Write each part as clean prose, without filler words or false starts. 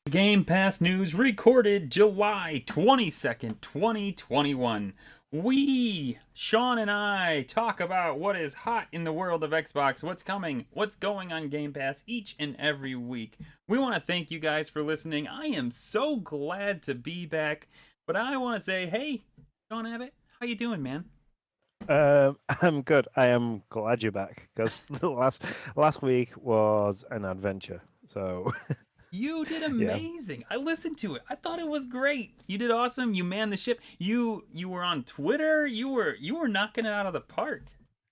Game Pass news recorded July 22nd, 2021. We, Sean and I, talk about what is hot in the world of Xbox, what's coming, what's going on Game Pass each and every week. We want to thank you guys for listening. I am so glad to be back, but I want to say, hey, Sean Abbott, how you doing, man? I'm good. I am glad you're back because the last week was an adventure. So You did yeah, amazing. I listened to it. I thought it was great. You did awesome. You manned the ship. You were on Twitter. You were knocking it out of the park.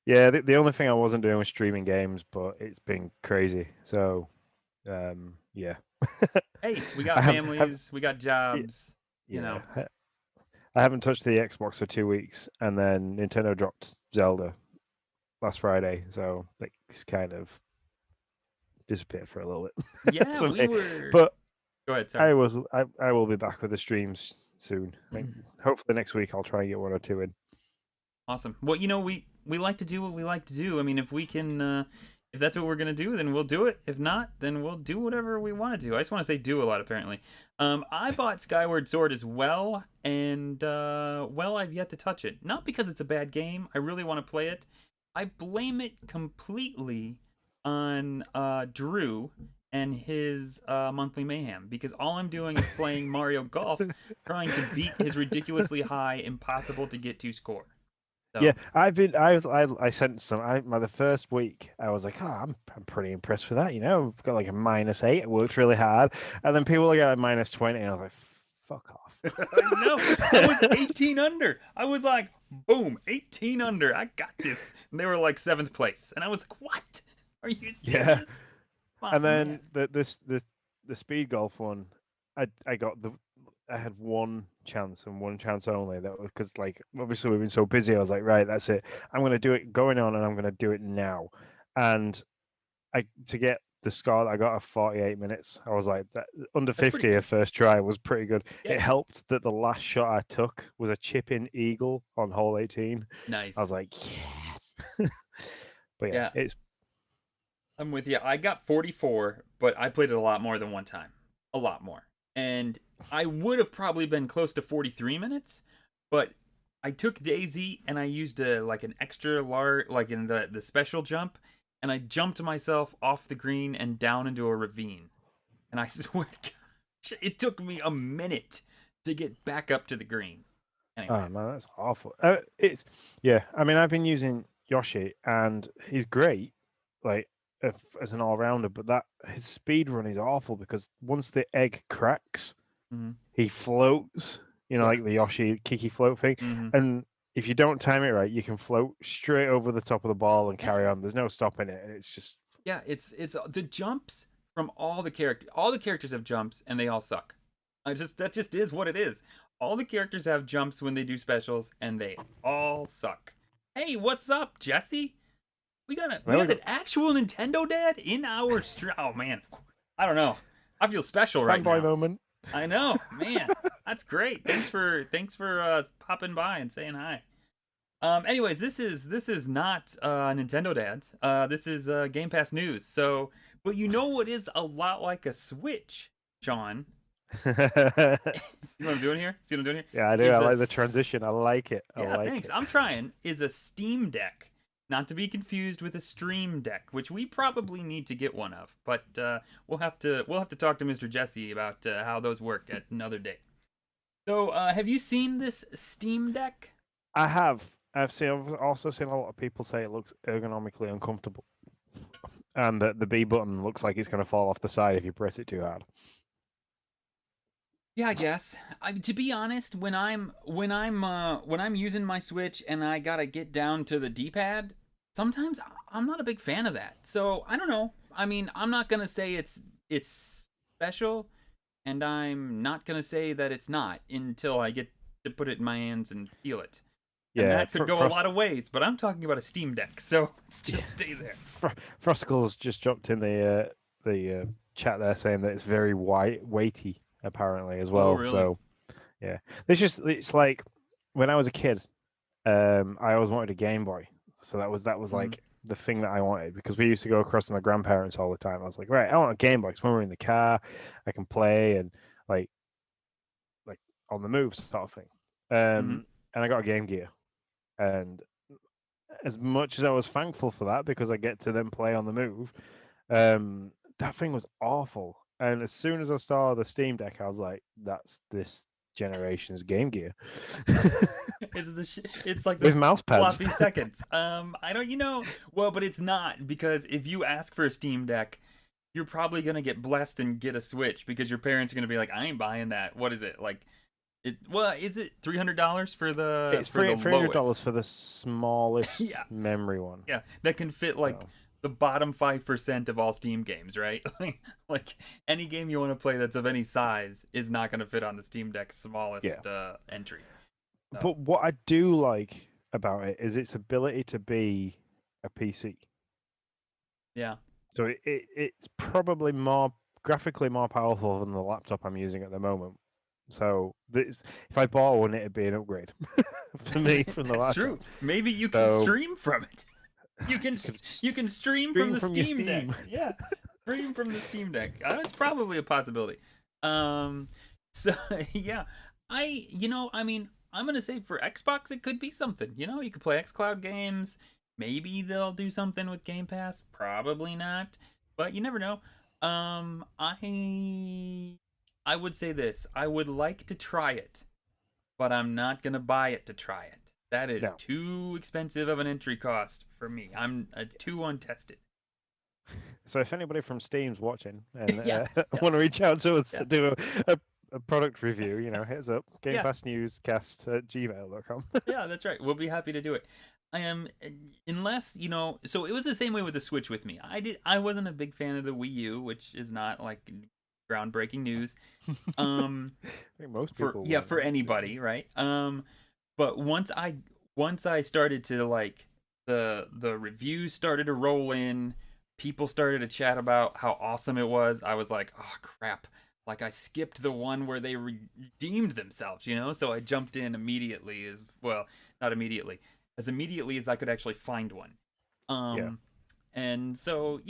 yeah. The only thing I wasn't doing was streaming games, but it's been crazy. So yeah. Hey, we I got have families, we got jobs, you yeah. know. I haven't touched the Xbox for 2 weeks, and then Nintendo dropped Zelda last Friday, so it's kind of disappeared for a little bit Yeah, for we me. were. But Go ahead, sorry. I will be back with the streams soon. I think hopefully next week I'll try and get one or two in. Awesome. Well, we like to do what we like to do. I mean, if we can if that's what we're going to do, then we'll do it. If not, then we'll do whatever we want to do. I just want to say do a lot apparently. I bought Skyward Sword as well, and well, I've yet to touch it. Not because it's a bad game. I really want to play it. I blame it completely on Drew and his monthly mayhem, because all I'm doing is playing Mario Golf, trying to beat his ridiculously high, impossible to get to score. Yeah, So I sent some. The first week I was like, oh, I'm pretty impressed with that. I've got like a -8. It worked really hard, and then people got a -20, and I was like, fuck off. no, I was 18 under. I was like, boom, 18 under. I got this. And they were like 7th place, and I was like, what? Are you serious? Yeah, Oh, and then man. the speed golf one, I had one chance and one chance only. That was because like obviously we've been so busy. I was like, right, that's it. I'm gonna do it going on, and I'm gonna do it now. And to get the score that I got of 48 minutes, I was like, that under That's pretty 50 a good. first try was pretty good. Yeah, It helped that the last shot I took was a chip in eagle on hole 18. I nice. was like, yes. But yeah, Yeah, it's I'm with you. I got 44, but I played it a lot more than one time. A lot more. And I would have probably been close to 43 minutes, but I took Daisy and I used an extra large, like in the special jump, and I jumped myself off the green and down into a ravine. And I swear to gosh, it took me a minute to get back up to the green. oh Anyways. man, that's awful. It's yeah. I mean, I've been using Yoshi, and he's great, like as an all rounder. But that his speed run is awful because once the egg cracks, Mm-hmm. he floats. Yeah. Like the Yoshi Kiki float thing, Mm-hmm. and if you don't time it right, you can float straight over the top of the ball and Yeah. carry on. There's no stopping it, and it's just Yeah, it's the jumps from all the characters. All the characters have jumps, and they all suck. That just is what it is. All the characters have jumps when they do specials, and they all suck. Hey, what's up, Jesse? We well, we got an got actual Nintendo dad in our stream. Oh man, I don't know. I feel special right fanboy now. moment. I know, man. That's great. Thanks for popping by and saying hi. Anyways, this is not Nintendo Dads. This is Game Pass news. So, but you know what is a lot like a Switch, Sean? See what I'm doing here? See what I'm doing here? Yeah, I do. I Is a like the transition. I like it. I yeah, like thanks. it. I'm trying. Is a Steam Deck, not to be confused with a Stream Deck, which we probably need to get one of. But we'll have to talk to Mr. Jesse about how those work at another day. So, have you seen this Steam Deck? I have. I've also seen a lot of people say it looks ergonomically uncomfortable, and that the B button looks like it's going to fall off the side if you press it too hard. Yeah, I guess. To be honest, when I'm using my Switch and I gotta get down to the D-pad, sometimes I'm not a big fan of that. So I don't know. I mean, I'm not gonna say it's special, and I'm not gonna say that it's not until I get to put it in my hands and feel it. And Yeah, that could go a lot of ways. But I'm talking about a Steam Deck, so let's just stay there. Froskel's just dropped in the chat there saying that it's very weighty apparently as Oh, well. really? So yeah, it's like when I was a kid, I always wanted a Game Boy, so that was Mm, like the thing that I wanted because we used to go across to my grandparents all the time. I was like, right, I want a Game Boy. 'Cause when we're in the car, I can play and like like on the move sort of thing. mm-hmm. And I got a Game Gear, and as much as I was thankful for that because I get to then play on the move, that thing was awful. And as soon as I saw the Steam Deck, I was like, that's this generation's Game Gear It's like with this mouse pads. floppy seconds. I don't, well, but it's not because if you ask for a Steam Deck, you're probably gonna get blessed and get a Switch because your parents are gonna be like, I ain't buying that. What is it like? Well, is it $300 for the It's $300 lowest? for the smallest Yeah, memory one. yeah, that can fit like So the bottom 5% of all Steam games, right? Like any game you want to play that's of any size is not gonna fit on the Steam Deck's yeah, smallest entry. So but what I do like about it is its ability to be a PC. yeah. So it's probably more graphically more powerful than the laptop I'm using at the moment. So if I bought one, it'd be an upgrade for me from the That's true. laptop. Maybe you can So stream from it. You can you can you can stream from stream the from your Steam Deck. Steam. Yeah, stream from the Steam Deck. It's probably a possibility. Um, so yeah, I mean, I'm gonna say for Xbox it could be something. You could play XCloud games. Maybe they'll do something with Game Pass. Probably not, but you never know. I would say this. I would like to try it, but I'm not gonna buy it to try it. That is No. too expensive of an entry cost for me. I'm too untested. So if anybody from Steam's watching and Yeah, yeah, want to reach out to us yeah, to do a product review, hit us up. yeah, GamePassNewsCast@gmail.com. yeah. That's right. We'll be happy to do it. I am, unless So it was the same way with the Switch with me. I wasn't a big fan of the Wii U, which is not like groundbreaking news. Um, I think most for people yeah, weren't. for anybody, right? But once I started to like the reviews started to roll in, people started to chat about how awesome it was. I was like, oh crap! Like I skipped the one where they redeemed themselves. So I jumped in immediately, as well, not immediately as I could actually find one. Yeah. Um, and so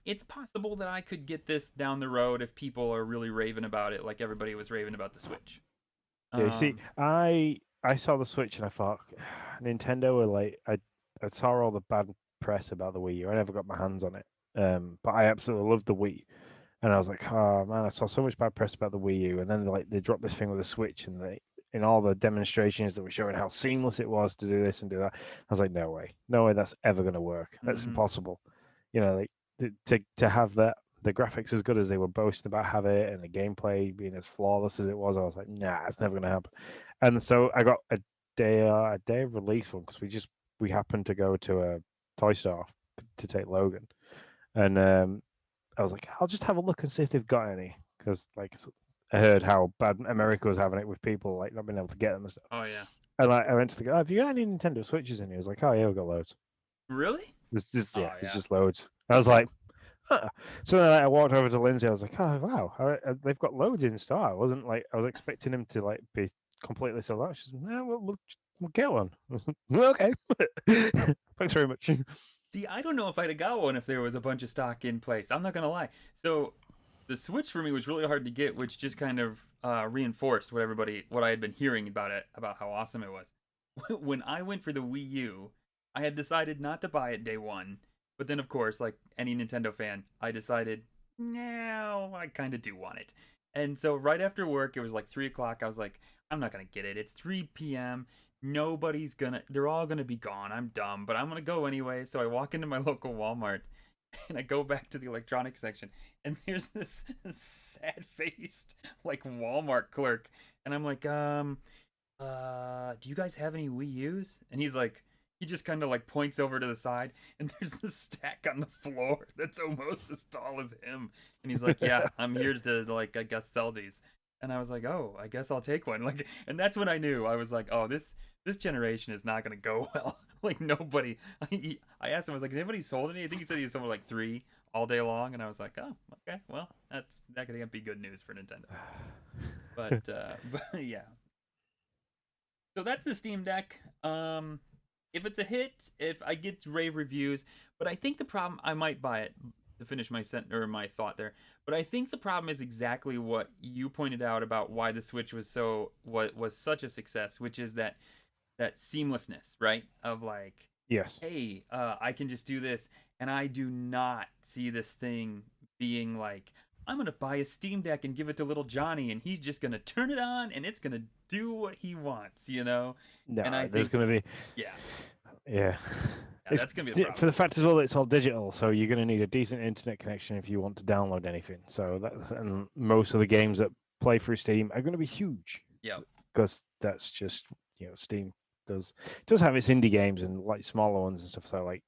it's possible that I could get this down the road if people are really raving about it, like everybody was raving about the Switch. Yeah, you see, Um, I saw the Switch and I thought Nintendo were like I saw all the bad press about the Wii U. I never got my hands on it. But I absolutely loved the Wii. And I was like, oh man, I saw so much bad press about the Wii U, and then they dropped this thing with the Switch, and in all the demonstrations that were showing how seamless it was to do this and do that. I was like, no way, that's ever gonna work. That's mhm. impossible. Like to have the graphics as good as they were boasting about having it, and the gameplay being as flawless as it was. I was like, nah, it's never gonna happen. And so I got a day of release one because we happened to go to a toy store to take Logan, and I was like, I'll just have a look and see if they've got any, because I heard how bad America was having it with people like not being able to get them and stuff. Oh yeah. And I went to the guy, have you got any Nintendo Switches in here? He was like, oh yeah, we've got loads. Really? Oh There's yeah. just loads. I was like, huh. So then I walked over to Lindsay. I was like, oh wow, they've got loads in store. I was expecting him to be completely sold out. She said, no, we'll get one. Okay, thanks very much. See, I don't know if I'd have got one if there was a bunch of stock in place. I'm not gonna lie. So the Switch for me was really hard to get, which just kind of reinforced what I had been hearing about it, about how awesome it was. When I went for the Wii U, I had decided not to buy it day one, but then of course, like any Nintendo fan, I decided, no, I kind of do want it. And so right after work, it was like 3 o'clock. I was like, I'm not gonna get it. It's 3 p.m. They're all gonna be gone. I'm dumb, but I'm gonna go anyway. So I walk into my local Walmart and I go back to the electronics section, and there's this sad faced like Walmart clerk, and I'm like, do you guys have any Wii U's? And he just kind of like points over to the side, and there's this stack on the floor that's almost as tall as him, and he's like, yeah, I'm here to like I guess sell these. And I was like, oh, I guess I'll take one. Like, and that's when I knew. I was like, oh, this generation is not gonna go well. Like nobody. I asked him, I was like, has anybody sold any? I think he said he sold like 3 all day long, and I was like, oh, okay, well, that can't be good news for Nintendo. But yeah, So that's the Steam Deck. If it's a hit, if I get rave reviews, but I think the problem, I might buy it to finish my my thought there. But I think the problem is exactly what you pointed out about why the Switch was such a success, which is that seamlessness, right? Of like, Yes. hey, I can just do this, and I do not see this thing being like, I'm gonna buy a Steam Deck and give it to little Johnny, and he's just gonna turn it on, and it's gonna do what he wants, you know. And No, I there's think, going to be, yeah, yeah. yeah, It's that's gonna be the for problem. the fact as well that it's all digital, so you're going to need a decent internet connection if you want to download anything. So that's, and most of the games that play through Steam are going to be huge Yep. because that's just, Steam does have its indie games and like smaller ones and stuff. So like,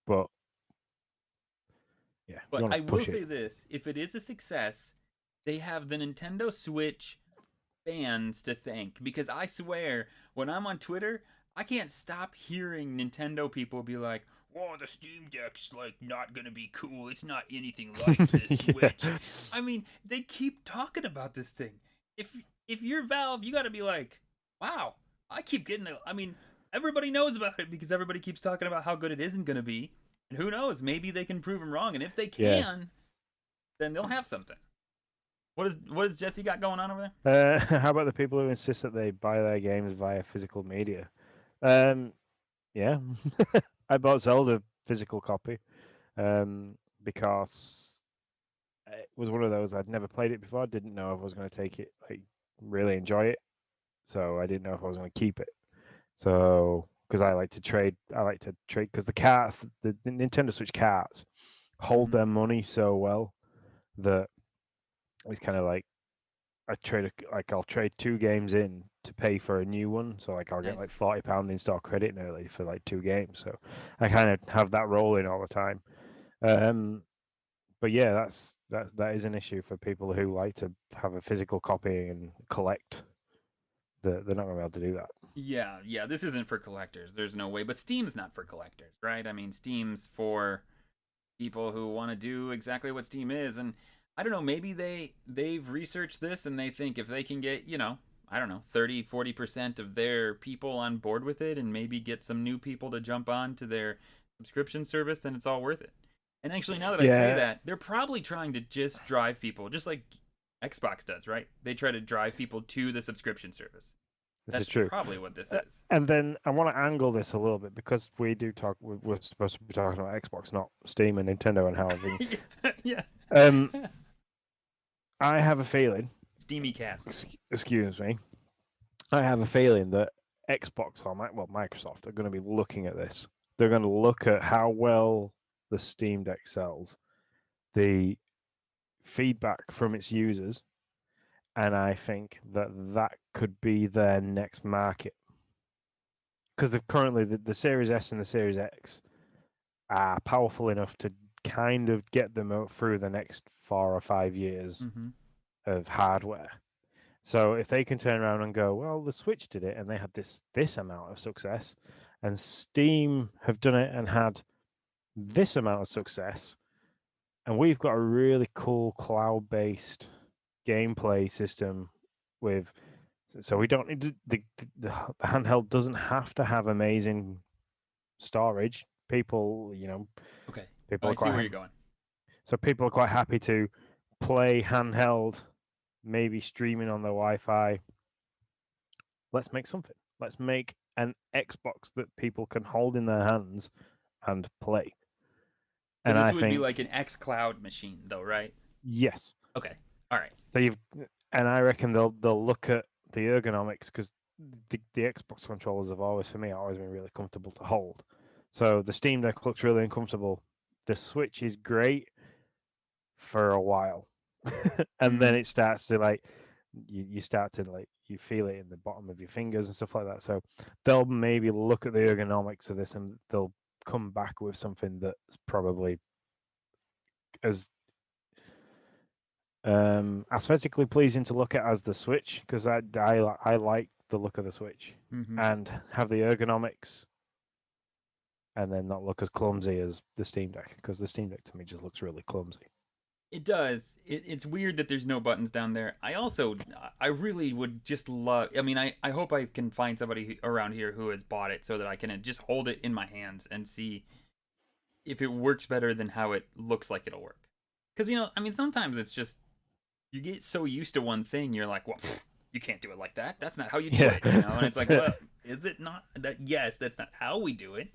but yeah, you But want I to will push it. say this: if it is a success, they have the Nintendo Switch fans to thank, because I swear when I'm on Twitter, I can't stop hearing Nintendo people be like, "Whoa, the Steam Deck's like not gonna be cool. It's not anything like the Yeah. Switch." I mean, they keep talking about this thing. If if you're Valve, you got to be like, "Wow, I keep getting it." I mean, everybody knows about it because everybody keeps talking about how good it isn't gonna be, and who knows? Maybe they can prove them wrong, and if they Yeah. can, then they'll have something. What is Jesse got going on over there? How about the people who insist that they buy their games via physical media? Um, yeah, I bought Zelda physical copy because it was one of those I'd never played it before. I didn't know if I was going to take it, like really enjoy it. So I didn't know if I was going to keep it. So because I like to trade because the Nintendo Switch carts hold Mm-hmm. their money so well that it's kind of like I'll trade 2 games in to pay for a new one. So like I'll get Nice. like £40 in store credit nearly for like 2 games. So I kind of have that rolling all the time. Um, but yeah, that is an issue for people who like to have a physical copy and collect. They're not going to be able to do that. Yeah, yeah, this isn't for collectors. There's no way. But Steam's not for collectors, right? I mean, Steam's for people who want to do exactly what Steam is. And I don't know, maybe they've researched this and they think if they can get, I don't know, 30-40% of their people on board with it and maybe get some new people to jump on to their subscription service, then it's all worth it. And actually, now that I say Yeah, that, they're probably trying to just drive people, just like Xbox does, right? They try to drive people to the subscription service. this is That's true. probably what this is. And then I want to angle this a little bit because we do talk. We're supposed to be talking about Xbox, not Steam and Nintendo and how everything. Yeah. Um, I have a feeling. Steamy cast. Excuse me. I have a feeling that Xbox or Microsoft are going to be looking at this. They're going to look at how well the Steam Deck sells, the feedback from its users, and I think that could be their next market. Because currently the Series S and the Series X are powerful enough to kind of get them through the next 4 or 5 years Mm-hmm. of hardware. So if they can turn around and go, well, the Switch did it and they had this amount of success, and Steam have done it and had this amount of success, and we've got a really cool cloud-based gameplay system with, so we don't need the handheld doesn't have to have amazing storage. People, Okay. people I are see quite where happy. you're going. So people are quite happy to play handheld, maybe streaming on their Wi-Fi. Let's make something. Let's make an Xbox that people can hold in their hands and play. So And this I would be think like an X Cloud machine, though, right? yes. Okay. All right. So and I reckon they'll look at the ergonomics because the Xbox controllers have always, for me, always been really comfortable to hold. So the Steam Deck looks really uncomfortable. The Switch is great for a while, and then Mm-hmm. it starts to like you start to like you feel it in the bottom of your fingers and stuff like that. So they'll maybe look at the ergonomics of this and they'll come back with something that's probably as aesthetically pleasing to look at as the Switch because I like the look of the Switch Mm-hmm. and have the ergonomics and then not look as clumsy as the Steam Deck because the Steam Deck to me just looks really clumsy. It does. It's weird that there's no buttons down there. I really would just love. I mean, I hope I can find somebody around here who has bought it so that I can just hold it in my hands and see if it works better than how it looks like it'll work. Because I mean, sometimes it's just you get so used to one thing, you're like, well, you can't do it like that. That's not how you do Yeah. it, And it's like, well, is it not that? Yes, that's not how we do it.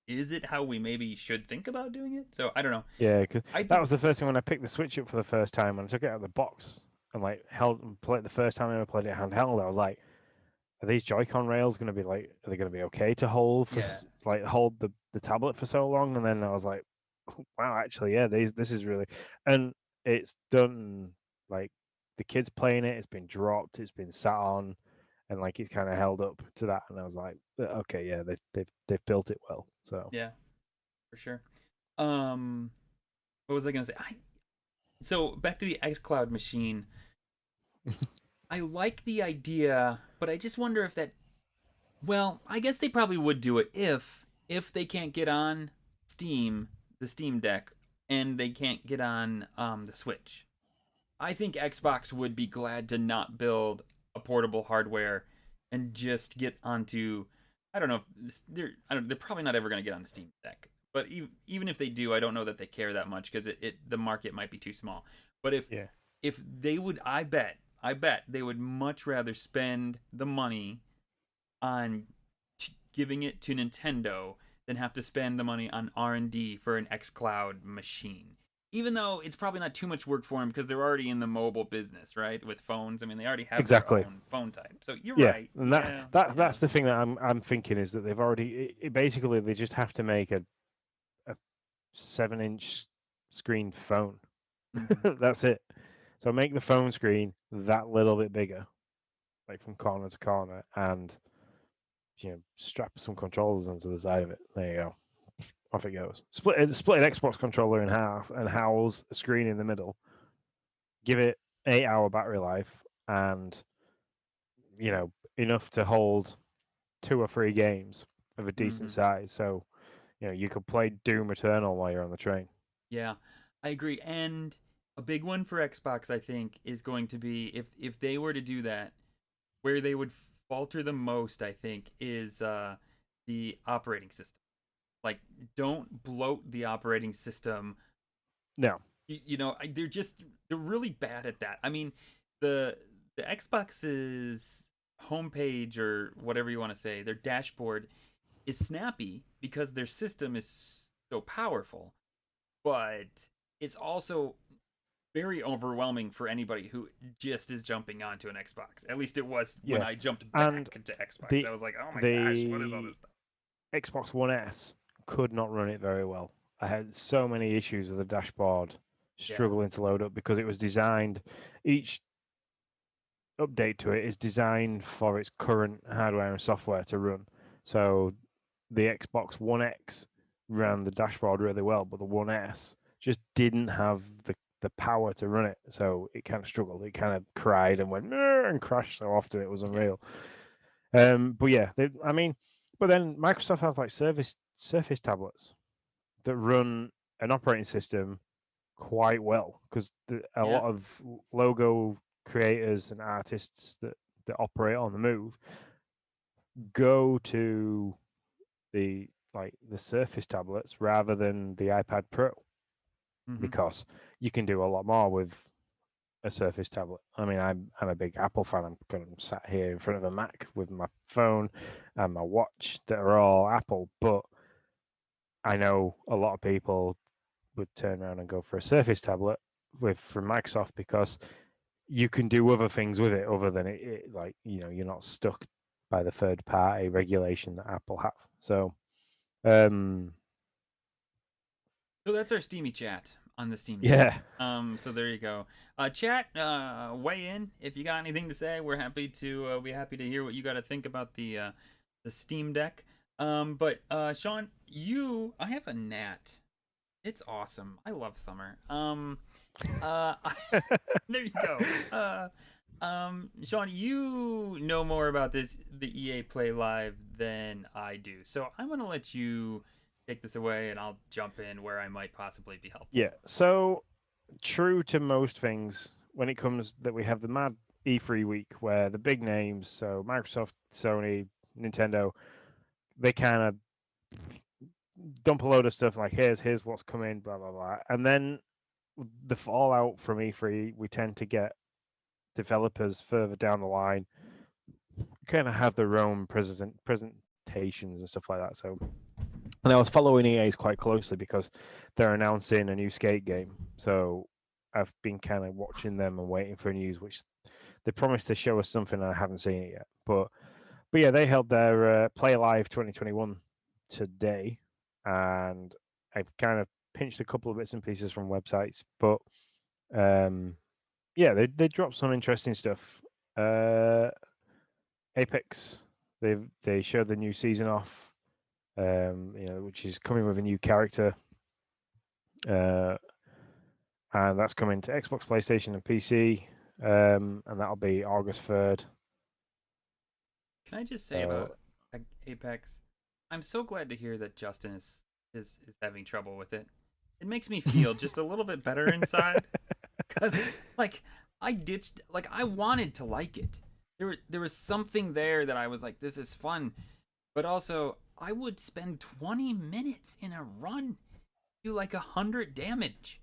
Is it how we maybe should think about doing it? So I don't know. Yeah, because I that think, was the first thing when I picked the Switch up for the first time and I took it out of the box and like held and played the first time I ever played it handheld. I was like, are these Joy-Con rails going to be like, are they going to be okay to hold for yeah, like hold the tablet for so long? And then I was like, wow, actually, yeah, this is really, and it's done like the kids playing it. It's been dropped. It's been sat on, and like it's kind of held up to that. And I was like, okay, yeah, they've built it well. So yeah, for sure. Um, what was I gonna say? So back to the xCloud machine. I like the idea, but I just wonder if that. Well, I guess they probably would do it if they can't get on Steam, the Steam Deck, and they can't get on the Switch. I think Xbox would be glad to not build a portable hardware and just get onto. I don't know. They're probably not ever going to get on the Steam Deck. But even if they do, I don't know that they care that much because the market might be too small. But yeah, if they would, I bet they would much rather spend the money on giving it to Nintendo than have to spend the money on R&D for an xCloud machine. Even though it's probably not too much work for them because they're already in the mobile business, right? With phones, I mean, they already have their exactly. own phone type. So you're Yeah, right. and Yeah, that's the thing that I'm thinking is that they've already basically they just have to make a 7-inch screen phone. mm-hmm. That's it. So make the phone screen that little bit bigger, like from corner to corner, and strap some controllers onto the side of it. There you go. Off it goes. Split an Xbox controller in half and house a screen in the middle. Give it 8-hour battery life and enough to hold 2 or 3 games of a decent Mm-hmm. size. So you could play Doom Eternal while you're on the train. Yeah, I agree. And a big one for Xbox, I think, is going to be if they were to do that, where they would falter the most, I think, is the operating system. Like, don't bloat the operating system. No. They're really bad at that. I mean, the the Xbox's homepage or whatever you want to say, their dashboard is snappy because their system is so powerful, but it's also very overwhelming for anybody who just is jumping onto an Xbox. At least it was when Yeah. I jumped And back to Xbox. the I was like, "Oh my gosh, what is all the this stuff?" Xbox One S could not run it very well. I had so many issues with the dashboard Yeah. struggling to load up because it was designed. Each update to it is designed for its current hardware and software to run. So the Xbox One X ran the dashboard really well, but the One S just didn't have the power to run it. So it kind of struggled. It kind of cried and went "Nah," and crashed so often it was Yeah. unreal. But yeah, I mean, but then Microsoft have like Surface tablets that run an operating system quite well because a Yeah. lot of logo creators and artists that operate on the move go to the Surface tablets rather than the iPad Pro Mhm. because you can do a lot more with a Surface tablet. I mean, I'm a big Apple fan. I'm kind of sat here in front of a Mac with my phone and my watch that are all Apple, but I know a lot of people would turn around and go for a Surface tablet from Microsoft because you can do other things with it other than it like you're not stuck by the third party regulation that Apple have. So um So that's our Steamy chat on the Steam Deck. yeah, So there you go. Chat, weigh in if you got anything to say. We're happy to hear what you got to think about the Steam Deck. But Sean, I have a gnat. It's awesome. I love summer. Uh, there you go. Sean, you know more about the EA Play Live than I do, so I'm gonna let you take this away, and I'll jump in where I might possibly be helpful. yeah. So true to most things when it comes that we have the mad E3 week where the big names, so Microsoft, Sony, Nintendo, they kind of dump a load of stuff like here's what's coming, blah blah blah, and then the fallout from E3, we tend to get developers further down the line kind of have their own presentations and stuff like that. So, and I was following EA's quite closely because they're announcing a new skate game. So I've been kind of watching them and waiting for news, which they promised to show us something, and I haven't seen it yet. But yeah, they held their Play Live 2021 today, and I've kind of pinched a couple of bits and pieces from websites, but yeah, they dropped some interesting stuff. Apex, they showed the new season off, which is coming with a new character, and that's coming to Xbox, PlayStation, and PC, and that'll be August 3rd. Can I just say about Apex? I'm so glad to hear that Justin is having trouble with it. It makes me feel just a little bit better inside, because like I wanted to like it. There was something there that I was like, this is fun, but also I would spend 20 minutes in a run, do like 100 damage.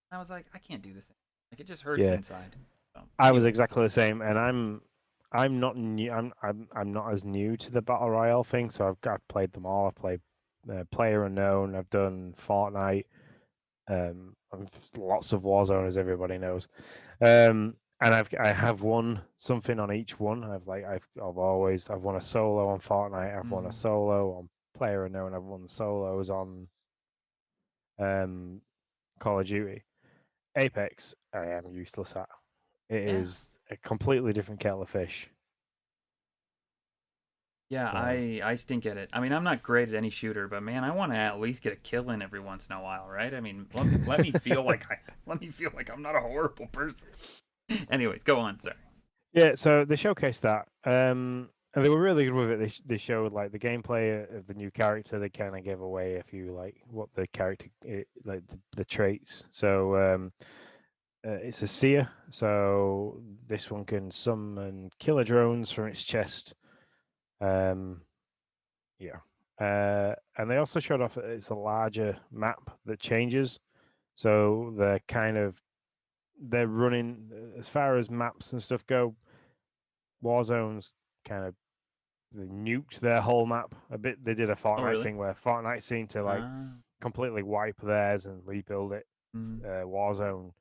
And I was like, I can't do this. Like it just hurts Yeah, inside. So, I was anyways, exactly the same, and I'm not new. I'm not as new to the battle royale thing, so I've played them all. I've played Player Unknown. I've done Fortnite. Lots of Warzone, as everybody knows. And I have won something on each one. I've won a solo on Fortnite. I've won a solo on Player Unknown. I've won solos on Call of Duty. Apex, I am useless at. It yeah. is a completely different kettle of fish. Yeah, So I stink at it. I mean, I'm not great at any shooter, but man, I want to at least get a kill in every once in a while, right? I mean, let me feel like I'm not a horrible person. Anyways, go on. Sorry. yeah, so they showcased that, and they were really good with it. They showed like the gameplay of the new character. They kind of gave away a few like what the character like the traits. So it's a seer, so this one can summon killer drones from its chest. Um, yeah, and they also showed off that it's a larger map that changes. So they're running as far as maps and stuff go. Warzone's kind of they nuked their whole map a bit. They did a Oh, Fortnite really? thing where Fortnite seemed to like Ah. completely wipe theirs and rebuild it. Mm. Warzone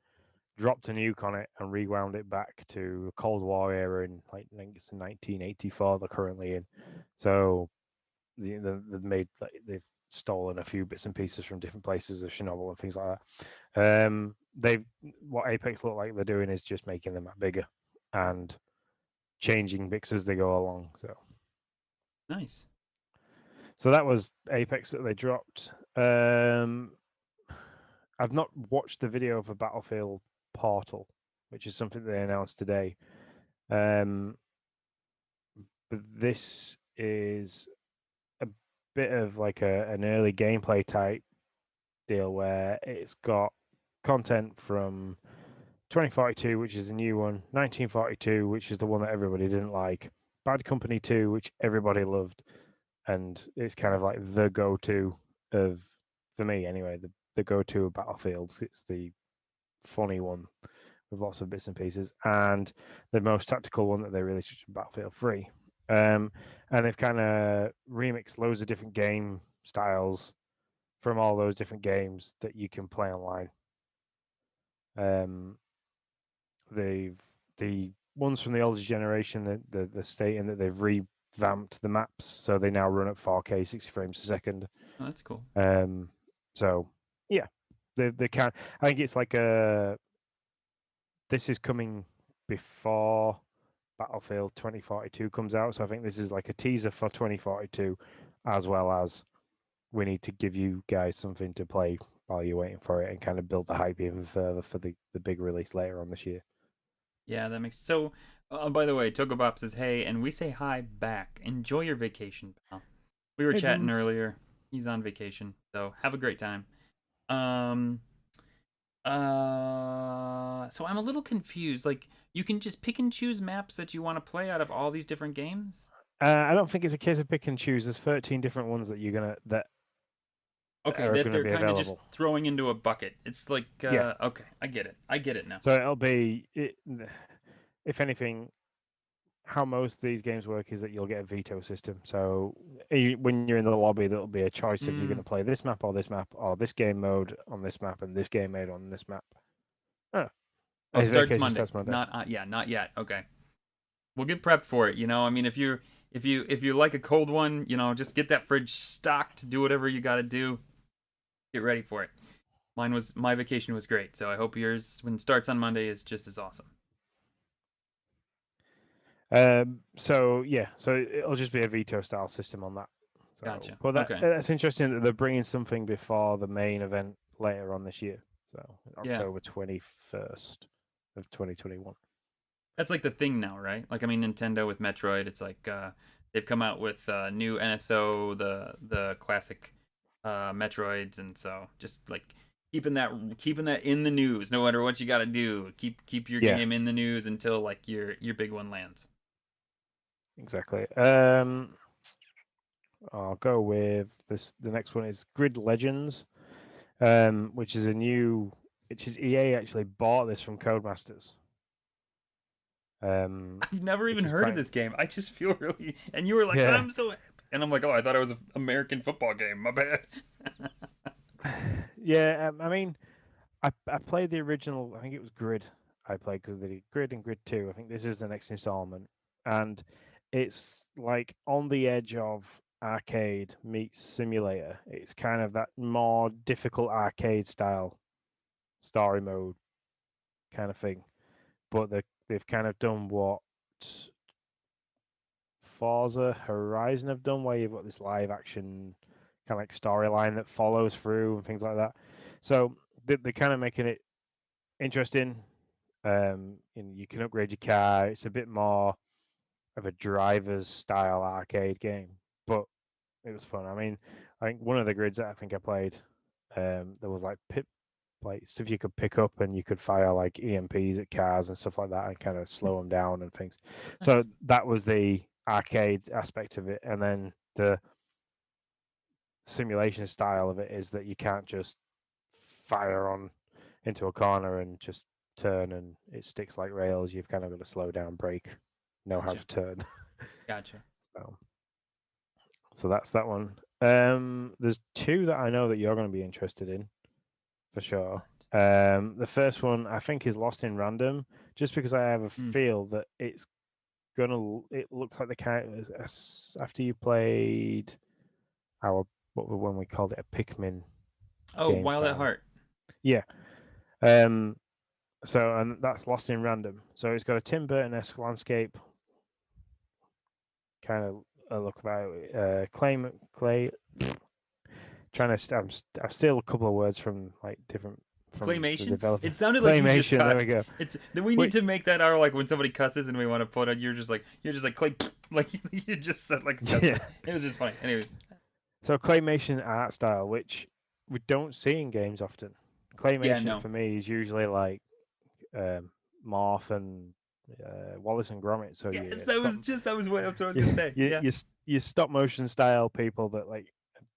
dropped a nuke on it and rewound it back to the Cold War era in like I think it's 1984 they're currently in. So they've made they've stolen a few bits and pieces from different places of Chernobyl and things like that. They've what Apex look like they're doing is just making the map bigger and changing bits as they go along. Nice. So that was Apex that they dropped. I've not watched the video of a Battlefield Portal, which is something they announced today. But this is a bit of like an early gameplay type deal where it's got content from 2042, which is the new one, 1942, which is the one that everybody didn't like, Bad Company 2, which everybody loved, and it's kind of like the go-to of, for me anyway, the go-to of Battlefields. It's the funny one with lots of bits and pieces, and the most tactical one that they released, which is Battlefield 3. And they've kind of remixed loads of different game styles from all those different games that you can play online. The ones from the older generation, the stating that they've revamped the maps, so they now run at 4K 60 frames a second. Oh, that's cool. So yeah, they can. I think it's like this is coming before Battlefield 2042 comes out, so I think this is like a teaser for 2042, as well as we need to give you guys something to play while you're waiting for it and kind of build the hype even further for the big release later on this year. Yeah, that makes so. By the way, Togobop says hey, and we say hi back. Enjoy your vacation, pal. We were Hey, chatting dude. earlier. He's on vacation, so have a great time. Um, So I'm a little confused. Like, you can just pick and choose maps that you want to play out of all these different games? I don't think it's a case of pick and choose. There's 13 different ones that that Okay, are that gonna they're be kind of just available. throwing into a bucket. It's like, Yeah. okay, I get it. I get it now. So it'll be, if anything, how most of these games work is that you'll get a veto system. So when you're in the lobby, there'll be a choice if you're going Mm. to play this map or this map or this game mode on this map and this game mode on this map. Oh, Oh, his starts vacation Monday. starts Monday. Not yeah, not yet. Okay. We'll get prepped for it. I mean, if you like a cold one, just get that fridge stocked. Do whatever you got to do. Get ready for it. My vacation was great, so I hope yours when it starts on Monday is just as awesome. So yeah, so it'll just be a veto style system on that. So, Gotcha. but Okay. that's interesting that they're bringing something before the main event later on this year. So Yeah. October 21st of 2021. That's like the thing now, right? Like I mean Nintendo with Metroid, it's like they've come out with new NSO, the classic Metroids, and so just like keeping that in the news, no matter what you got to do. Keep your Yeah, game in the news until like your big one lands. exactly. I'll go with this. The next one is Grid Legends, which is which is EA actually bought this from Codemasters, I've never which even is heard of quite, this game. I just feel really and you were like, yeah, "I'm so happy." And I'm like, "Oh, I thought it was an American football game. My bad." yeah. I mean, I played the original. I think it was Grid. I played because they did Grid and Grid 2. I think this is the next installment, and it's like on the edge of arcade meets simulator. It's kind of that more difficult arcade style story mode kind of thing, but they've kind of done what Forza Horizon have done, where you've got this live action kind of like storyline that follows through and things like that. So they're kind of making it interesting. And you can upgrade your car. It's a bit more of a driver's style arcade game, but it was fun. I mean, I think one of the grids that I think I played, there was like pit like stuff you could pick up and you could fire like EMPs at cars and stuff like that and kind of slow them down and things. So Nice. that was the arcade aspect of it, and then the simulation style of it is that you can't just fire on into a corner and just turn and it sticks like rails. You've kind of got to slow down, brake, know how Gotcha. to turn. Gotcha. so, so that's that one. There's two that I know that you're going to be interested in for sure. The first one I think is Lost in Random, just because I have a Mm. feel that it looks like the kind after you played our when we called it a Pikmin Oh, game Wild at style. Heart. Yeah. Um, and that's Lost in Random. So it's got a Tim Burton-esque landscape kind of a look about it. Clay. Trying to I steal a couple of words from like different from the Claymation. developer. It sounded like you just Claymation. There we cussed. go. It's then we need Wait. to make that our like when somebody cusses and we want to put it. You're just like clay. Like you just said like a cuss Yeah. word. It was just funny. Anyways. So claymation art style, which we don't see in games often. Yeah. Claymation No. for me is usually like Morph and Wallace and Gromit. So Yes, you that stop was just that was what that's what I was you gonna say. you Yeah. you, you stop motion style people that like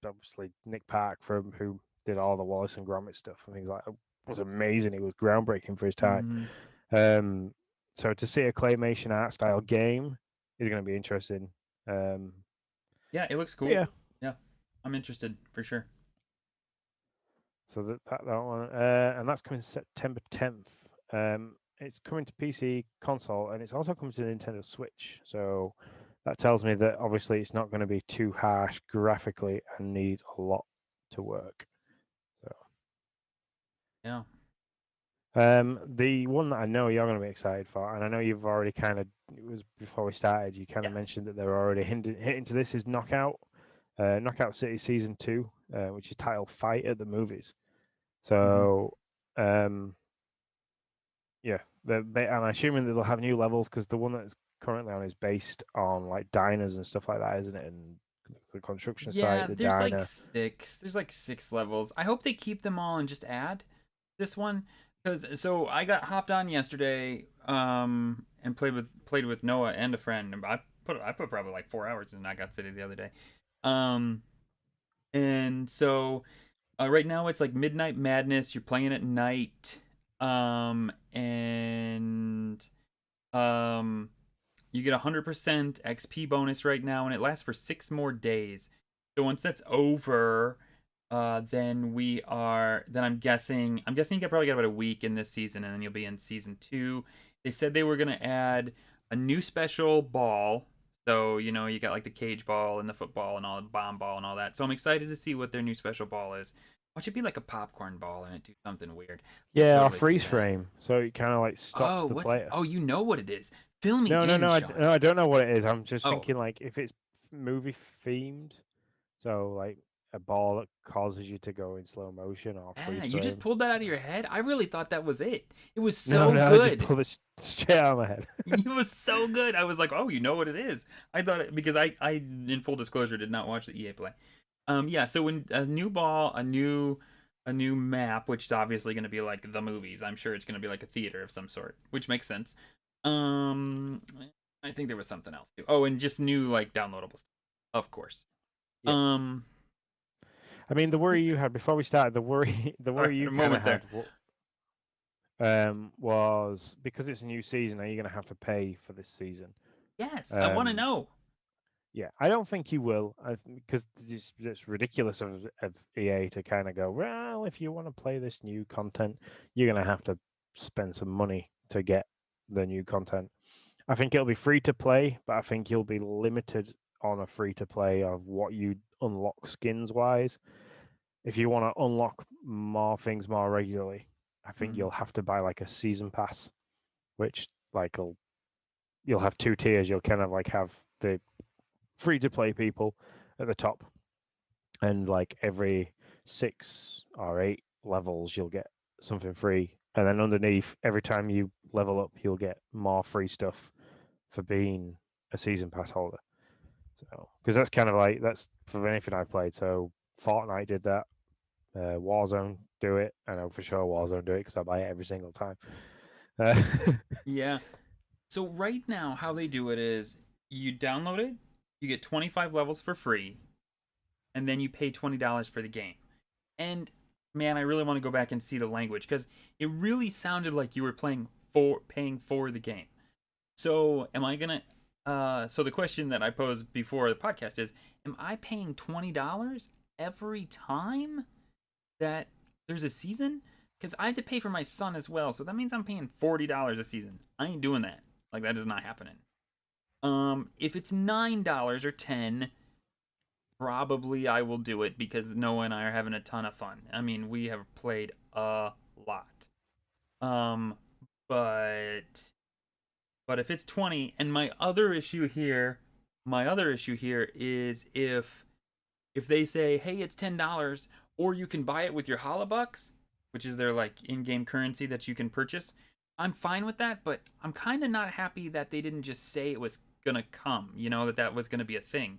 obviously Nick Park from who did all the Wallace and Gromit stuff and things like that was amazing. It was groundbreaking for his time. Hmm. Um, so to see a claymation art style game is going to be interesting. Um, Yeah, it looks cool. yeah, Yeah, I'm interested for sure. so that one, and that's coming September 10th. It's coming to PC, console, and it's also coming to Nintendo Switch. So that tells me that obviously it's not going to be too harsh graphically and need a lot to work. So Yeah. the one that I know you're going to be excited for, and I know you've already kind of, it was before we started, you kind Yeah. of mentioned that they were already hitting to this is Knockout, Knockout City Season 2, which is titled Fight at the Movies. Hmm. So, yeah, I'm assuming that they'll have new levels because the one that's currently on is based on like diners and stuff like that, isn't it? And the construction site, Yeah, the there's like diner. six. There's like six levels. I hope they keep them all and just add. this one because so I got hopped on yesterday and played with Noah and a friend. And I put probably like 4 hours in Knockout City the other day. Um, and so right now it's like Midnight Madness. You're playing at night. And um, you get 100% XP bonus right now, and it lasts for 6 more days. So once that's over, then I'm guessing you probably got about a week in this season, and then you'll be in season 2. They said they were gonna add a new special ball. So you got like the cage ball and the football and all the bomb ball and all that. So I'm excited to see what their new special ball is. Watch it be like a popcorn ball and it do something weird. I Yeah, or totally see freeze that. frame, so it kind of like stops Oh, the player. you know what it is. Fill me No, no, in, no, Sean. no, I don't know what it is. I'm just Oh, thinking like if it's movie themed, so like a ball that causes you to go in slow motion or ah, freeze you just frame. pulled that out of your head? I really thought that was it. It was No, so no, I just good. pulled it straight out of my head. It was so good. I was like, oh, you know what it is. I thought it because in full disclosure, did not watch the EA play. Yeah. So when a new ball, a new map, which is obviously going to be like the movies. I'm sure it's going to be like a theater of some sort, which makes sense. Um, I think there was something else too. Oh, and just new like downloadable stuff, of course. Yeah. Um, I mean, the worry this, you had before we started, the all worry right, you a kind of moment there. had was because it's a new season. Are you going to have to pay for this season? Yes, I want to Um, know. yeah, I don't think you will, because it's ridiculous of EA to kind of go, well, if you want to play this new content, you're going to have to spend some money to get the new content. I think it'll be free to play, but I think you'll be limited on a free to play of what you unlock skins wise. If you want to unlock more things more regularly, I think Mm, you'll have to buy like a season pass, which like you'll have two tiers. You'll kind of like have the free to play people at the top, and like every 6 or 8 levels, you'll get something free. And then underneath, every time you level up, you'll get more free stuff for being a season pass holder. So, because that's kind of like that's for anything I've played. So Fortnite did that. Warzone do it. I know for sure Warzone do it because I buy it every single time. Uh, yeah. So right now, how they do it is you download it, you get 25 levels for free, and then you pay $20 for the game. And man, I really want to go back and see the language because it really sounded like you were paying for the game. So am I gonna? So the question that I posed before the podcast is: am I paying $20 every time that there's a season? Because I have to pay for my son as well, so that means I'm paying $40 a season. I ain't doing that. Like that is not happening. If it's $9 or 10, probably I will do it because Noah and I are having a ton of fun. I mean, we have played a lot. Um, but if it's 20, and my other issue here is if they say, hey, it's $10, or you can buy it with your Holobucks, which is their like in-game currency that you can purchase. I'm fine with that, but I'm kind of not happy that they didn't just say it was gonna come. That was gonna be a thing,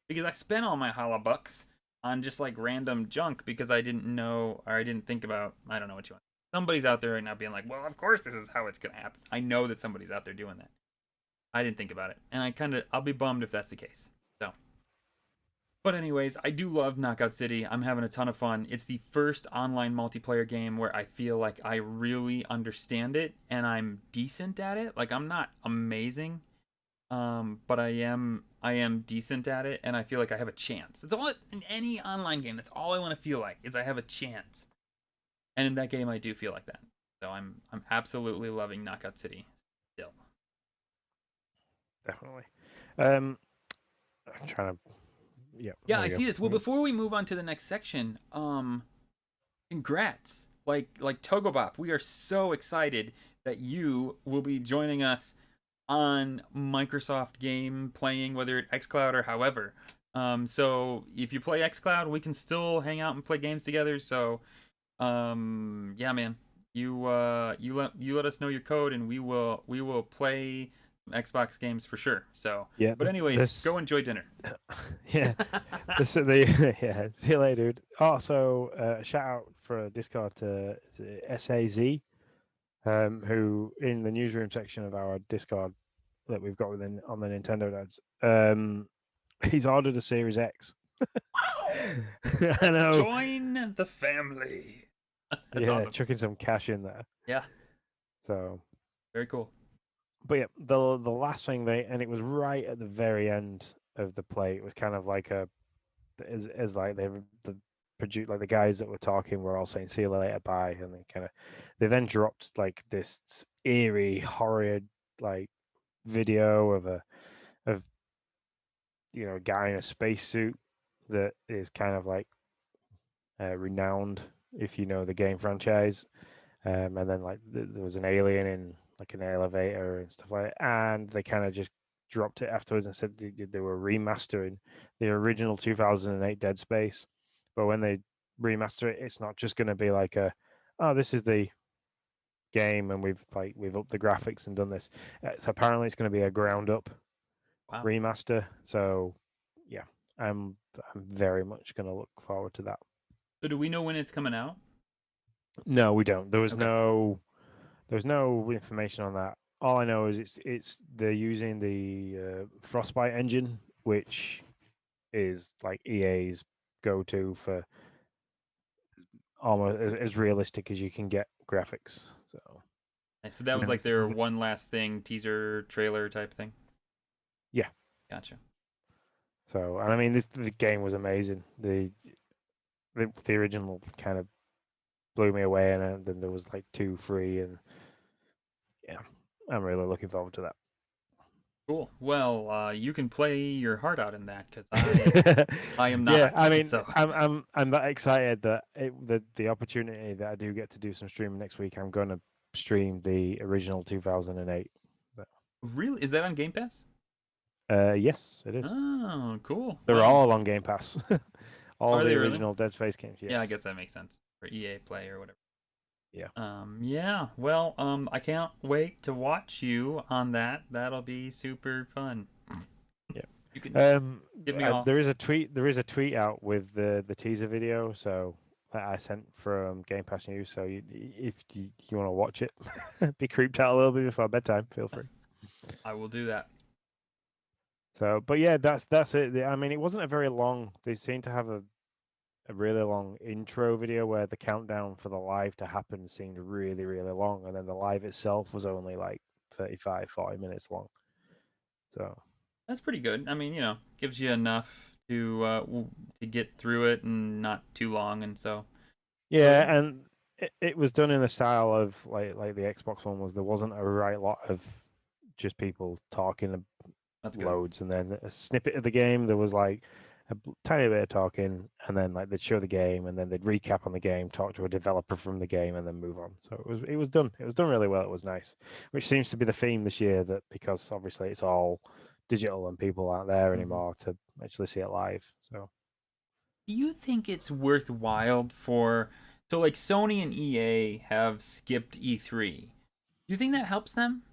because I spent all my Holobucks on just like random junk because I didn't know or I didn't think about. I don't know what you want. Somebody's out there right now being like, well, of course this is how it's gonna happen. I know that somebody's out there doing that. I didn't think about it, and I'll be bummed if that's the case. So, but anyways, I do love Knockout City. I'm having a ton of fun. It's the first online multiplayer game where I feel like I really understand it and I'm decent at it. Like I'm not amazing, but I am decent at it, and I feel like I have a chance. It's all in any online game. That's all I want to feel like is I have a chance, and in that game I do feel like that. So I'm absolutely loving Knockout City still. Definitely. I'm trying to. Yeah, Yeah, there I you see this. Well, go. before we move on to the next section, congrats. Like Togobop, we are so excited that you will be joining us on Microsoft game playing, whether it XCloud or however. So if you play XCloud, we can still hang out and play games together. So yeah, man, you let us know your code and we will play Xbox games for sure. So, Yeah, but anyways, go enjoy dinner. yeah, the yeah. See you later, dude. Also, shout out for Discord to SAZ, who in the newsroom section of our Discord that we've got within on the Nintendo Dads, he's ordered a Series X. I know. Join the family. That's Yeah, awesome. chucking some cash in there. Yeah, So, very cool. but yeah, the last thing and it was right at the very end of the play. It was kind of like as like the produce like the guys that were talking were all saying see you later, bye, and they then dropped like this eerie horrid like video of of a guy in a spacesuit that is kind of like renowned if you know the game franchise. And then like there was an alien in like an elevator and stuff like that, and they kind of just dropped it afterwards and said they were remastering the original 2008 Dead Space, but when they remaster it, it's not just going to be like oh, this is the game and we've upped the graphics and done this. So apparently it's going to be a ground up Wow. remaster. So yeah, I'm very much going to look forward to that. So, do we know when it's coming out? No, we don't. There was Okay. no information on that. All I know is it's they're using the Frostbite engine, which is like EA's go-to for almost as realistic as you can get graphics. So Nice. So that was when like it's their one last thing teaser trailer type thing. yeah. Gotcha. So and I mean the game was amazing. The original kind of blew me away, and then there was like 2 free, and yeah, I'm really looking forward to that. Cool. Well, you can play your heart out in that because I am Yeah, not. I mean, So I'm that excited that the opportunity that I do get to do some streaming next week. I'm going to stream the original 2008. But, really, is that on Game Pass? yes, it is. Oh, cool. They're Well, all on Game Pass. All are the they really? original Dead Space games. Yeah, I Yes. guess that makes sense for EA Play or whatever. Yeah. Yeah. Well, I can't wait to watch you on that. That'll be super fun. Yeah. You can give me all. There is a tweet. There is a tweet out with the teaser video. So that I sent from Game Pass News. So if you want to watch it, be creeped out a little bit before bedtime. Feel free. I will do that. So, but yeah, that's it. I mean, it wasn't a very long. They seem to have a really long intro video where the countdown for the live to happen seemed really, really long, and then the live itself was only like 35, 40 minutes long. So That's pretty good. I mean, gives you enough to get through it and not too long, and so. yeah, Cool. and it was done in a style of like the Xbox one was. There wasn't a right lot of just people talking That's good. loads, and then a snippet of the game. There was like a tiny bit of talking, and then like they'd show the game, and then they'd recap on the game, talk to a developer from the game, and then move on. So it was done. It was done really well. It was nice, which seems to be the theme this year. That because obviously it's all digital and people aren't there anymore to actually see it live. So Do you think it's worthwhile so like Sony and EA have skipped E3? Do you think that helps them?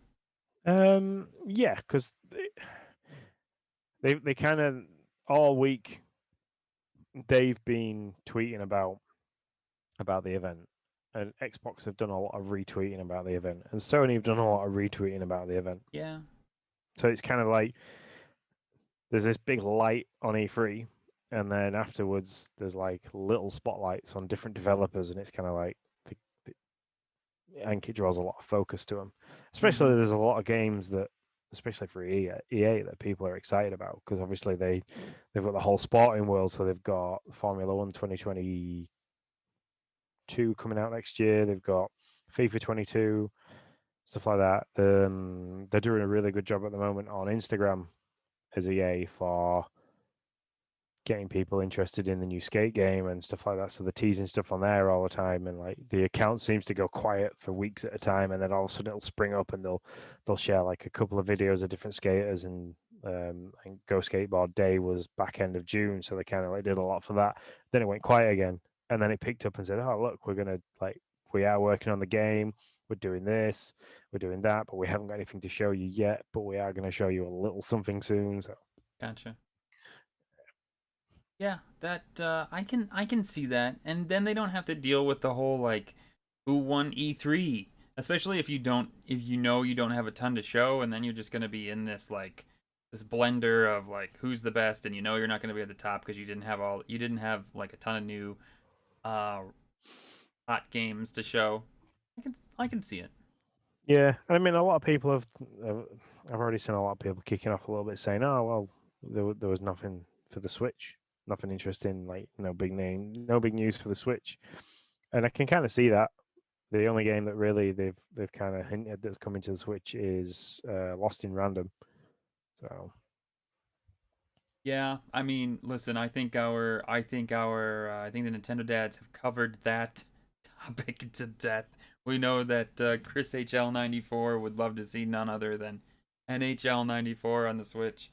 yeah, because they kind of all week they've been tweeting about the event, and Xbox have done a lot of retweeting about the event, and Sony have done a lot of retweeting about the event. Yeah. So it's kind of like there's this big light on E3, and then afterwards there's like little spotlights on different developers, and it's kind of like I think it draws a lot of focus to them. Especially there's a lot of games that, especially for EA that people are excited about because obviously they've got the whole sporting world, so they've got Formula One 2022 coming out next year. They've got FIFA 22, stuff like that. They're doing a really good job at the moment on Instagram as EA for getting people interested in the new skate game and stuff like that. So they're teasing stuff on there all the time, and like the account seems to go quiet for weeks at a time, and then all of a sudden it'll spring up and they'll share like a couple of videos of different skaters, and Go Skateboard Day was back end of June, so they kind of like did a lot for that. Then it went quiet again, and then it picked up and said, "Oh look, we're gonna like we are working on the game. We're doing this, we're doing that, but we haven't got anything to show you yet. But we are going to show you a little something soon. So Gotcha. Yeah, that I can see that, and then they don't have to deal with the whole like who won E3, especially if you know you don't have a ton to show, and then you're just gonna be in this like this blender of like who's the best, and you know you're not gonna be at the top because you didn't have like a ton of new uh hot games to show. I can see it. yeah, I mean, a lot of people have. I've already seen a lot of people kicking off a little bit, saying, "Oh, well, there was nothing for the Switch, nothing interesting, like no big name, no big news for the Switch," and I can kind of see that. The only game that really they've kind of hinted that's coming to the Switch is Lost in Random. So Yeah, I mean, listen, I think the Nintendo dads have covered that topic to death. We know that Chris HL94 would love to see none other than NHL94 on the Switch.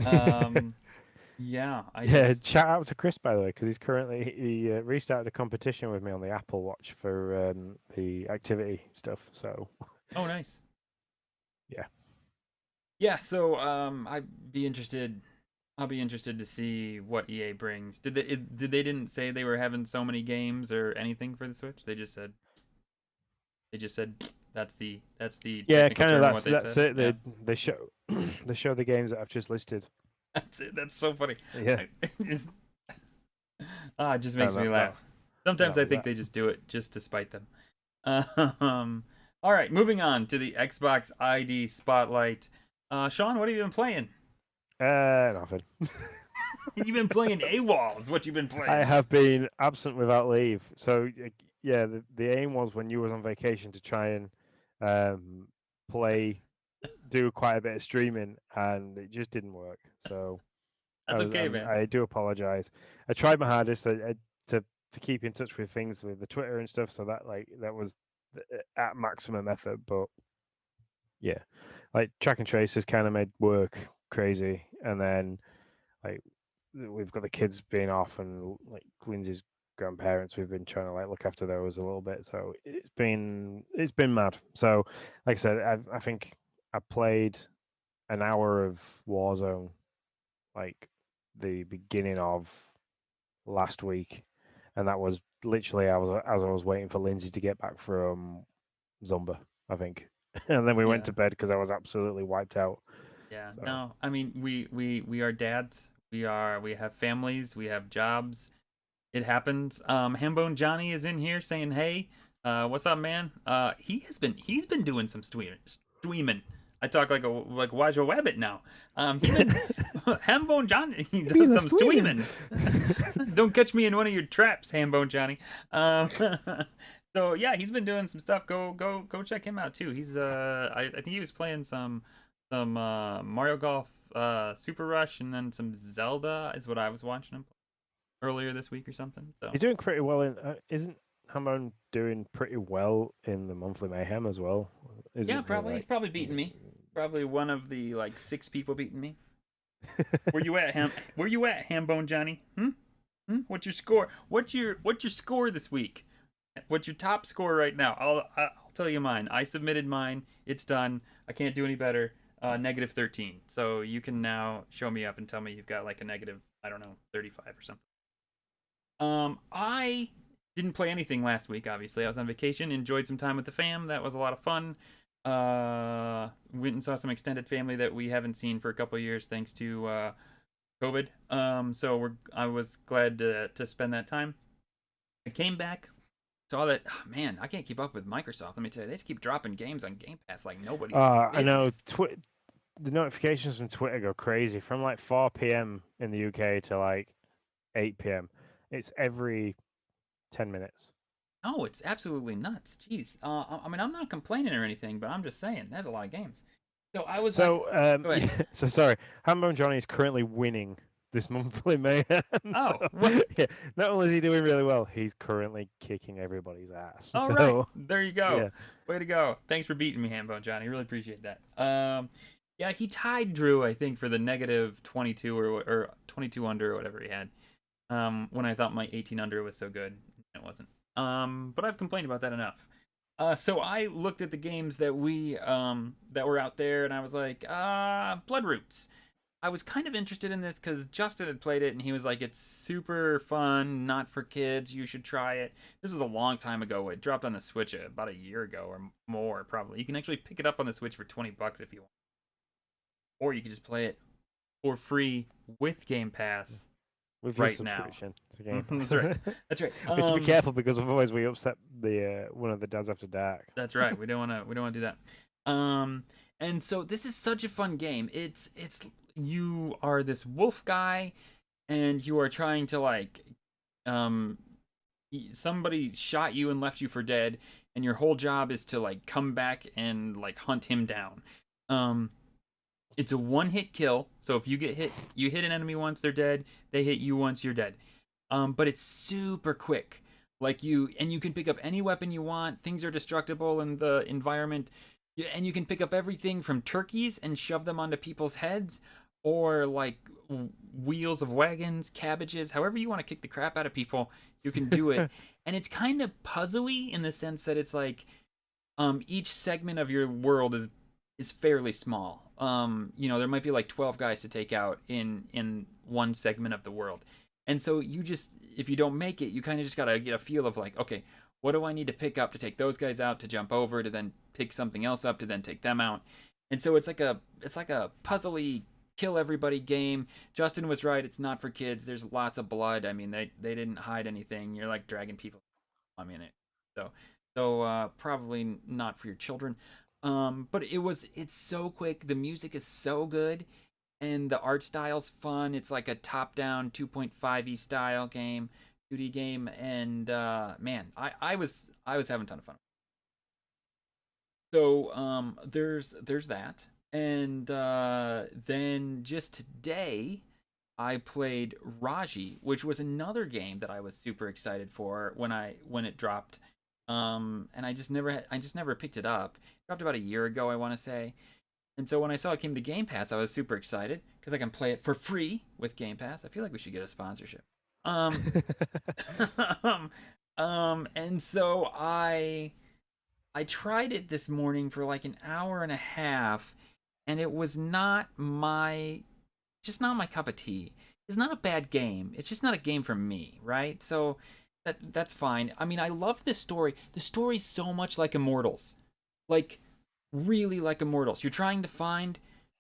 Um, yeah, I yeah, just shout out to Chris by the way, because he restarted a competition with me on the Apple Watch for the activity stuff. So oh nice. yeah. Yeah, so I'll be interested to see what EA brings. Did they didn't say they were having so many games or anything for the Switch? They just said that's the Yeah, technical kind of. term of what they That's said. it. Yeah. They show they show the games that I've just listed. That's it. That's so funny. Yeah, Just it just and makes me laugh. Sometimes that I was think that. they just do it just to spite them. Um, all right, moving on to the Xbox ID Spotlight. Sean, what have you been playing? Nothing. You've been playing AWOL. Is what you've been I playing. have been absent without leave. So yeah, the aim was when you was on vacation to try and um, play, do quite a bit of streaming, and it just didn't work. So That's okay, man. I do apologize. I tried my hardest to to keep in touch with things with the Twitter and stuff. So that was at maximum effort, but yeah, like track and trace has kind of made work crazy, and then like we've got the kids being off and like Lindsay's grandparents, we've been trying to like look after those a little bit, so it's been mad. So like I said, I think I played an hour of Warzone like the beginning of last week, and that was literally I was waiting for Lindsay to get back from Zumba, I think. And then we went Yeah. to bed because I was absolutely wiped out. Yeah. So No, I mean we are dads. We have families. We have jobs. It happens. Hambone Johnny is in here saying, "Hey, what's up, man?" He's been doing some streaming. I talk like a Wajo Wabbit now. He been Hambone Johnny he does being a some streaming. streaming. Don't catch me in one of your traps, Hambone Johnny. So yeah, he's been doing some stuff. Go check him out too. He's I think he was playing some Mario Golf Super Rush and then some Zelda is what I was watching him earlier this week or something. So He's doing pretty well in. Isn't Hamon doing pretty well in the monthly mayhem as well? yeah, Isn't he probably he's like? probably beating me. Probably one of the like 6 people beating me. Where you at, Where you at, Hambone Johnny? What's your score? What's your score this week? What's your top score right now? I'll tell you mine. I submitted mine. It's done. I can't do any better. -13. So you can now show me up and tell me you've got like a negative, I don't know, 35 or something. I didn't play anything last week. Obviously, I was on vacation. Enjoyed some time with the fam. That was a lot of fun. Went and saw some extended family that we haven't seen for a couple of years, thanks to COVID. So I was glad to spend that time. I came back, saw that. Oh, man, I can't keep up with Microsoft. Let me tell you, they just keep dropping games on Game Pass like nobody's I know. business. The notifications from Twitter go crazy from like 4 p.m. in the UK to like 8 p.m. It's every 10 minutes. Oh, it's absolutely nuts. Jeez. I mean, I'm not complaining or anything, but I'm just saying, there's a lot of games. So I was like, So go ahead. yeah, so sorry, Hambone Johnny is currently winning this monthly mayhem. So Oh, what? yeah, not only is he doing really well, he's currently kicking everybody's ass. All right, So there you go. yeah. Way to go. Thanks for beating me, Hambone Johnny. Really appreciate that. Yeah, he tied Drew, I think, for the -22 or 22 under or whatever he had. When I thought my 18 under was so good, it wasn't. But I've complained about that enough. So I looked at the games that we that were out there, and I was like, Bloodroots. I was kind of interested in this because Justin had played it, and he was like, "It's super fun, not for kids. You should try it." This was a long time ago. It dropped on the Switch about a year ago or more, probably. You can actually pick it up on the Switch for $20 if you want, or you can just play it for free with Game Pass With your right now. subscription to Game That's right. Pass. That's right. We have to be careful because otherwise we upset the one of the dads after dark. That's right. We don't want to do that. And so this is such a fun game. It's you are this wolf guy, and you are trying to like um somebody shot you and left you for dead, and your whole job is to like come back and like hunt him down. Um it's a one-hit kill, so if you get hit, you hit an enemy once, they're dead. They hit you once, you're dead. But it's super quick. Like you can pick up any weapon you want. Things are destructible in the environment. And you can pick up everything from turkeys and shove them onto people's heads, or like wheels of wagons, cabbages, however you want to kick the crap out of people, you can do it. And it's kind of puzzly in the sense that it's like each segment of your world is fairly small. There might be like 12 guys to take out in one segment of the world. And so you just, if you don't make it, you kind of just got to get a feel of like, okay, what do I need to pick up to take those guys out, to jump over, to then pick something else up, to then take them out. And so it's like a puzzly kill everybody game. Justin was right, it's not for kids. There's lots of blood. I mean, they didn't hide anything. You're like dragging people. I mean, probably not for your children. But it's so quick. The music is so good, and the art style's fun. It's like a top-down 2.5e style game, 2D game, and man, I was having a ton of fun. So there's that, and then just today I played Raji, which was another game that I was super excited for when it dropped. And I just never picked it up. It dropped about a year ago, I want to say. And so when I saw it came to Game Pass, I was super excited because I can play it for free with Game Pass. I feel like we should get a sponsorship. Um, and so I tried it this morning for like an hour and a half, and it was just not my cup of tea. It's not a bad game. It's just not a game for me, right? So that's fine. I mean, I love this story. The story's so much like Immortals. Like really like Immortals. You're trying to find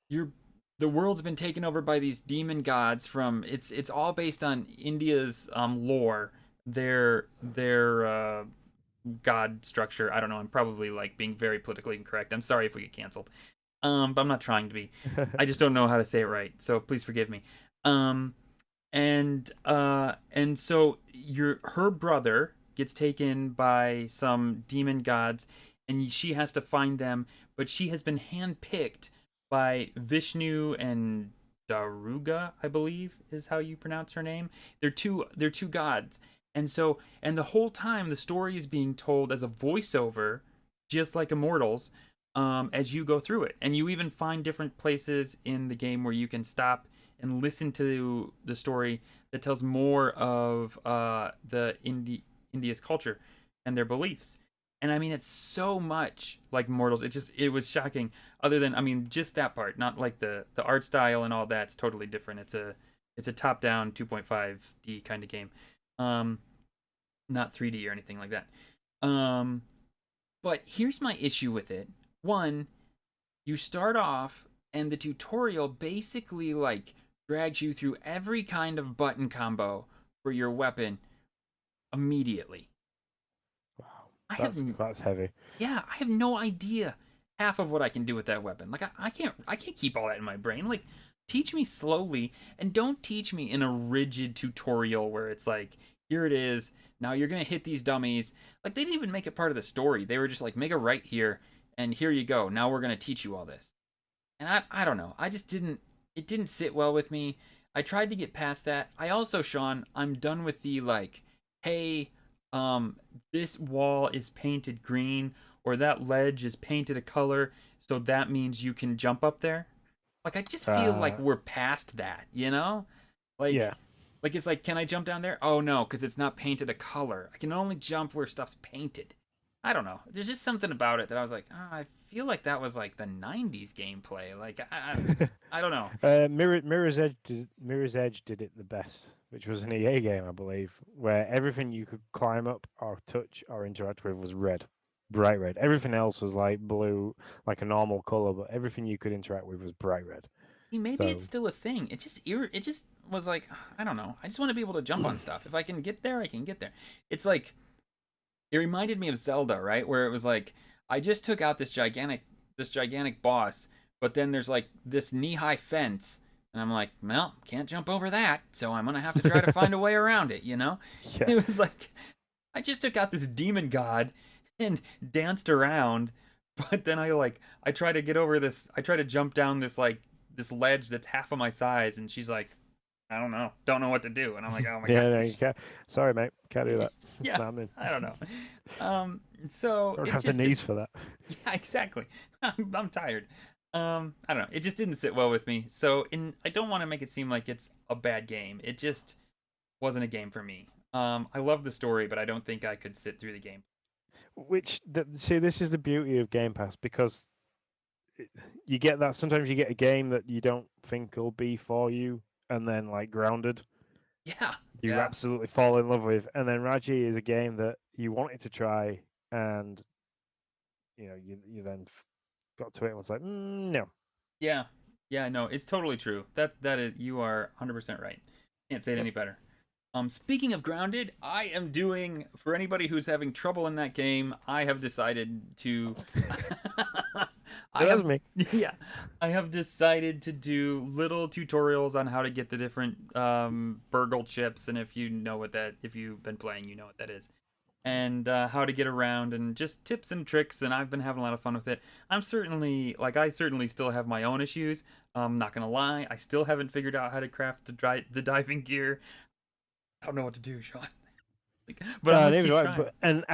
your the world's been taken over by these demon gods from it's all based on India's lore, their god structure. I don't know. I'm probably like being very politically incorrect. I'm sorry if we get canceled. But I'm not trying to be. I just don't know how to say it right. So please forgive me. Um, and so her brother gets taken by some demon gods, and she has to find them, but she has been handpicked by Vishnu and Daruga, I believe is how you pronounce her name. They're two gods. And the whole time the story is being told as a voiceover, just like Immortals, as you go through it. And you even find different places in the game where you can stop and listen to the story that tells more of India's culture and their beliefs. And I mean, it's so much like Mortals. It was shocking. Other than, I mean, just that part, not like the art style and all that's totally different. It's a top down 2.5D kind of game, not 3D or anything like that. But here's my issue with it. One, you start off and the tutorial basically like drags you through every kind of button combo for your weapon immediately. Wow, that's heavy. Yeah, I have no idea half of what I can do with that weapon. Like I can't keep all that in my brain. Like teach me slowly, and don't teach me in a rigid tutorial where it's like, here it is, now you're gonna hit these dummies. Like they didn't even make it part of the story. They were just like, make a right here, and here you go. Now we're gonna teach you all this. And I don't know. It didn't sit well with me. I tried to get past that. I also, Sean, I'm done with the like, hey, this wall is painted green, or that ledge is painted a color, so that means you can jump up there. Like I just feel like we're past that, you know? Like Yeah. Like it's like, can I jump down there? Oh no, because it's not painted a color. I can only jump where stuff's painted. I don't know. There's just something about it that I was like, oh, I feel like that was like the '90s gameplay. Like I don't know. Mirror's Edge did it the best, which was an EA game, I believe, where everything you could climb up or touch or interact with was red, bright red. Everything else was like blue, like a normal color, but everything you could interact with was bright red. See, maybe it's So still a thing. It just was like, I don't know. I just want to be able to jump on stuff. If I can get there, I can get there. It's like it reminded me of Zelda, right? Where it was like I just took out this gigantic boss, but then there's like this knee-high fence, and I'm like, well, can't jump over that, so I'm gonna have to try to find a way around it, you know? yeah, It was like I just took out this demon god and danced around, but then I try to get over this. I try to jump down this ledge that's half of my size, and she's like, I don't know what to do, and I'm like, oh my yeah, god. no, you can't. Sorry, mate, can't do that. It's Yeah, not me. I don't know. So Don't it have the just knees for that. yeah, exactly. I'm tired. I don't know. It just didn't sit well with me. So I don't want to make it seem like it's a bad game. It just wasn't a game for me. I love the story, but I don't think I could sit through the game. See, this is the beauty of Game Pass because you get that. Sometimes you get a game that you don't think will be for you, and then like Grounded, Yeah, you yeah, absolutely fall in love with, and then Raji is a game that you wanted to try, and you then got to it and was like, no. yeah, yeah. No, it's totally true. That is, you are 100% right. Can't say it Yep. any better. Speaking of Grounded, I am doing for anybody who's having trouble in that game. I have decided to. I That's have, me. yeah, I have decided to do little tutorials on how to get the different burgle chips, and if you've been playing, you know what that is, and how to get around, and just tips and tricks. And I've been having a lot of fun with it. I certainly still have my own issues. I'm not gonna lie, I still haven't figured out how to craft the diving gear. I don't know what to do, Sean. But I'm gonna Neither keep do I. trying. And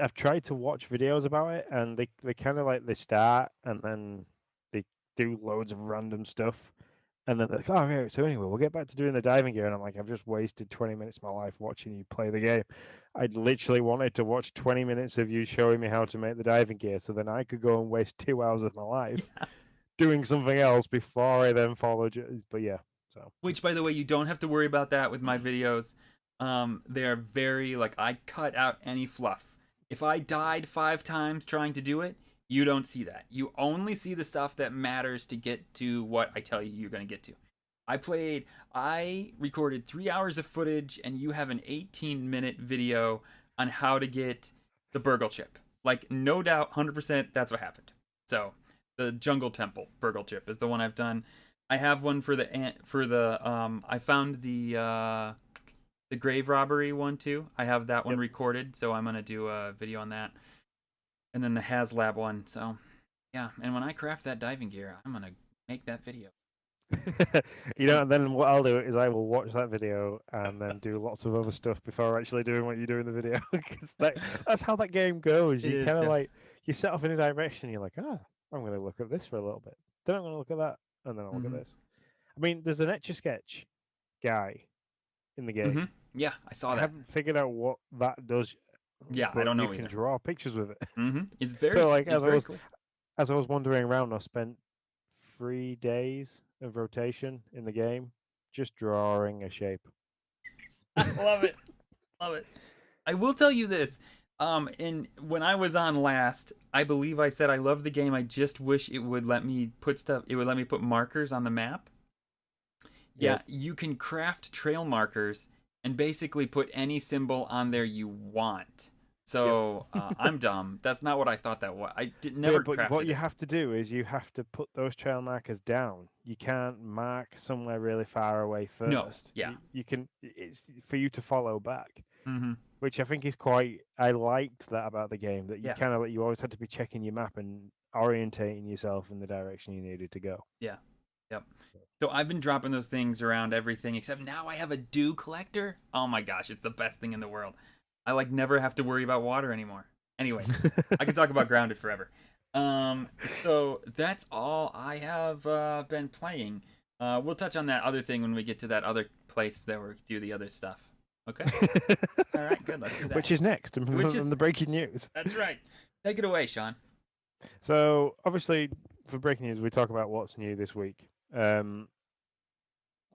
I've tried to watch videos about it, and they kind of like they start and then they do loads of random stuff, and then they're like, oh yeah. So anyway, we'll get back to doing the diving gear, and I'm like, I've just wasted 20 minutes of my life watching you play the game. I literally wanted to watch 20 minutes of you showing me how to make the diving gear, so then I could go and waste 2 hours of my life Yeah. doing something else before I then followed you. But yeah, so Which, by the way, you don't have to worry about that with my videos. They are very like I cut out any fluff. If I died 5 times trying to do it, you don't see that. You only see the stuff that matters to get to what I tell you you're gonna get to. I recorded 3 hours of footage, and you have an 18-minute video on how to get the Burgle chip. Like, no doubt, 100%, that's what happened. So, the Jungle Temple Burgle chip is the one I've done. I have one for I found the grave robbery one too. I have that one yep. recorded, so I'm gonna do a video on that. And then the HasLab one. So, yeah. And when I craft that diving gear, I'm gonna make that video. And then what I'll do is I will watch that video and then do lots of other stuff before actually doing what you do in the video. Because that's how that game goes. It You is, kind of yeah. like you set off in a direction. You're like, I'm going to look at this for a little bit. Then I'm going to look at that, and then I'll look at this. I mean, there's an Etch a Sketch guy in the game. Yeah, I saw I that. haven't figured out what that does. Yeah, I but don't know you either. can draw pictures with it. It's very, So like it's very cool. as I was wandering around, I spent 3 days of rotation in the game just drawing a shape. I love it. Love it. I will tell you this. When I was on last, I believe I said I love the game. I just wish it would let me put stuff. It would let me put markers on the map. Yeah, Yep. you can craft trail markers and basically put any symbol on there you want. So I'm dumb. That's not what I thought that was. Never But crafted what you it. have to do is you have to put those trail markers down. You can't mark somewhere really far away No. first. Yeah. You can. It's for you to follow back, Mm-hmm. which I think is quite. I liked that about the game, that you Yeah. kind of you always had to be checking your map and orientating yourself in the direction you needed to go. Yeah. Yep. So I've been dropping those things around everything, except now I have a dew collector. Oh my gosh, it's the best thing in the world. I never have to worry about water anymore. Anyways, I could talk about Grounded forever. So that's all I have been playing. We'll touch on that other thing when we get to that other place that we do the other stuff. Okay. All right. Good. Let's do that. Which is next Which is from the breaking news. That's right. Take it away, Sean. So obviously, for breaking news, we talk about what's new this week. Why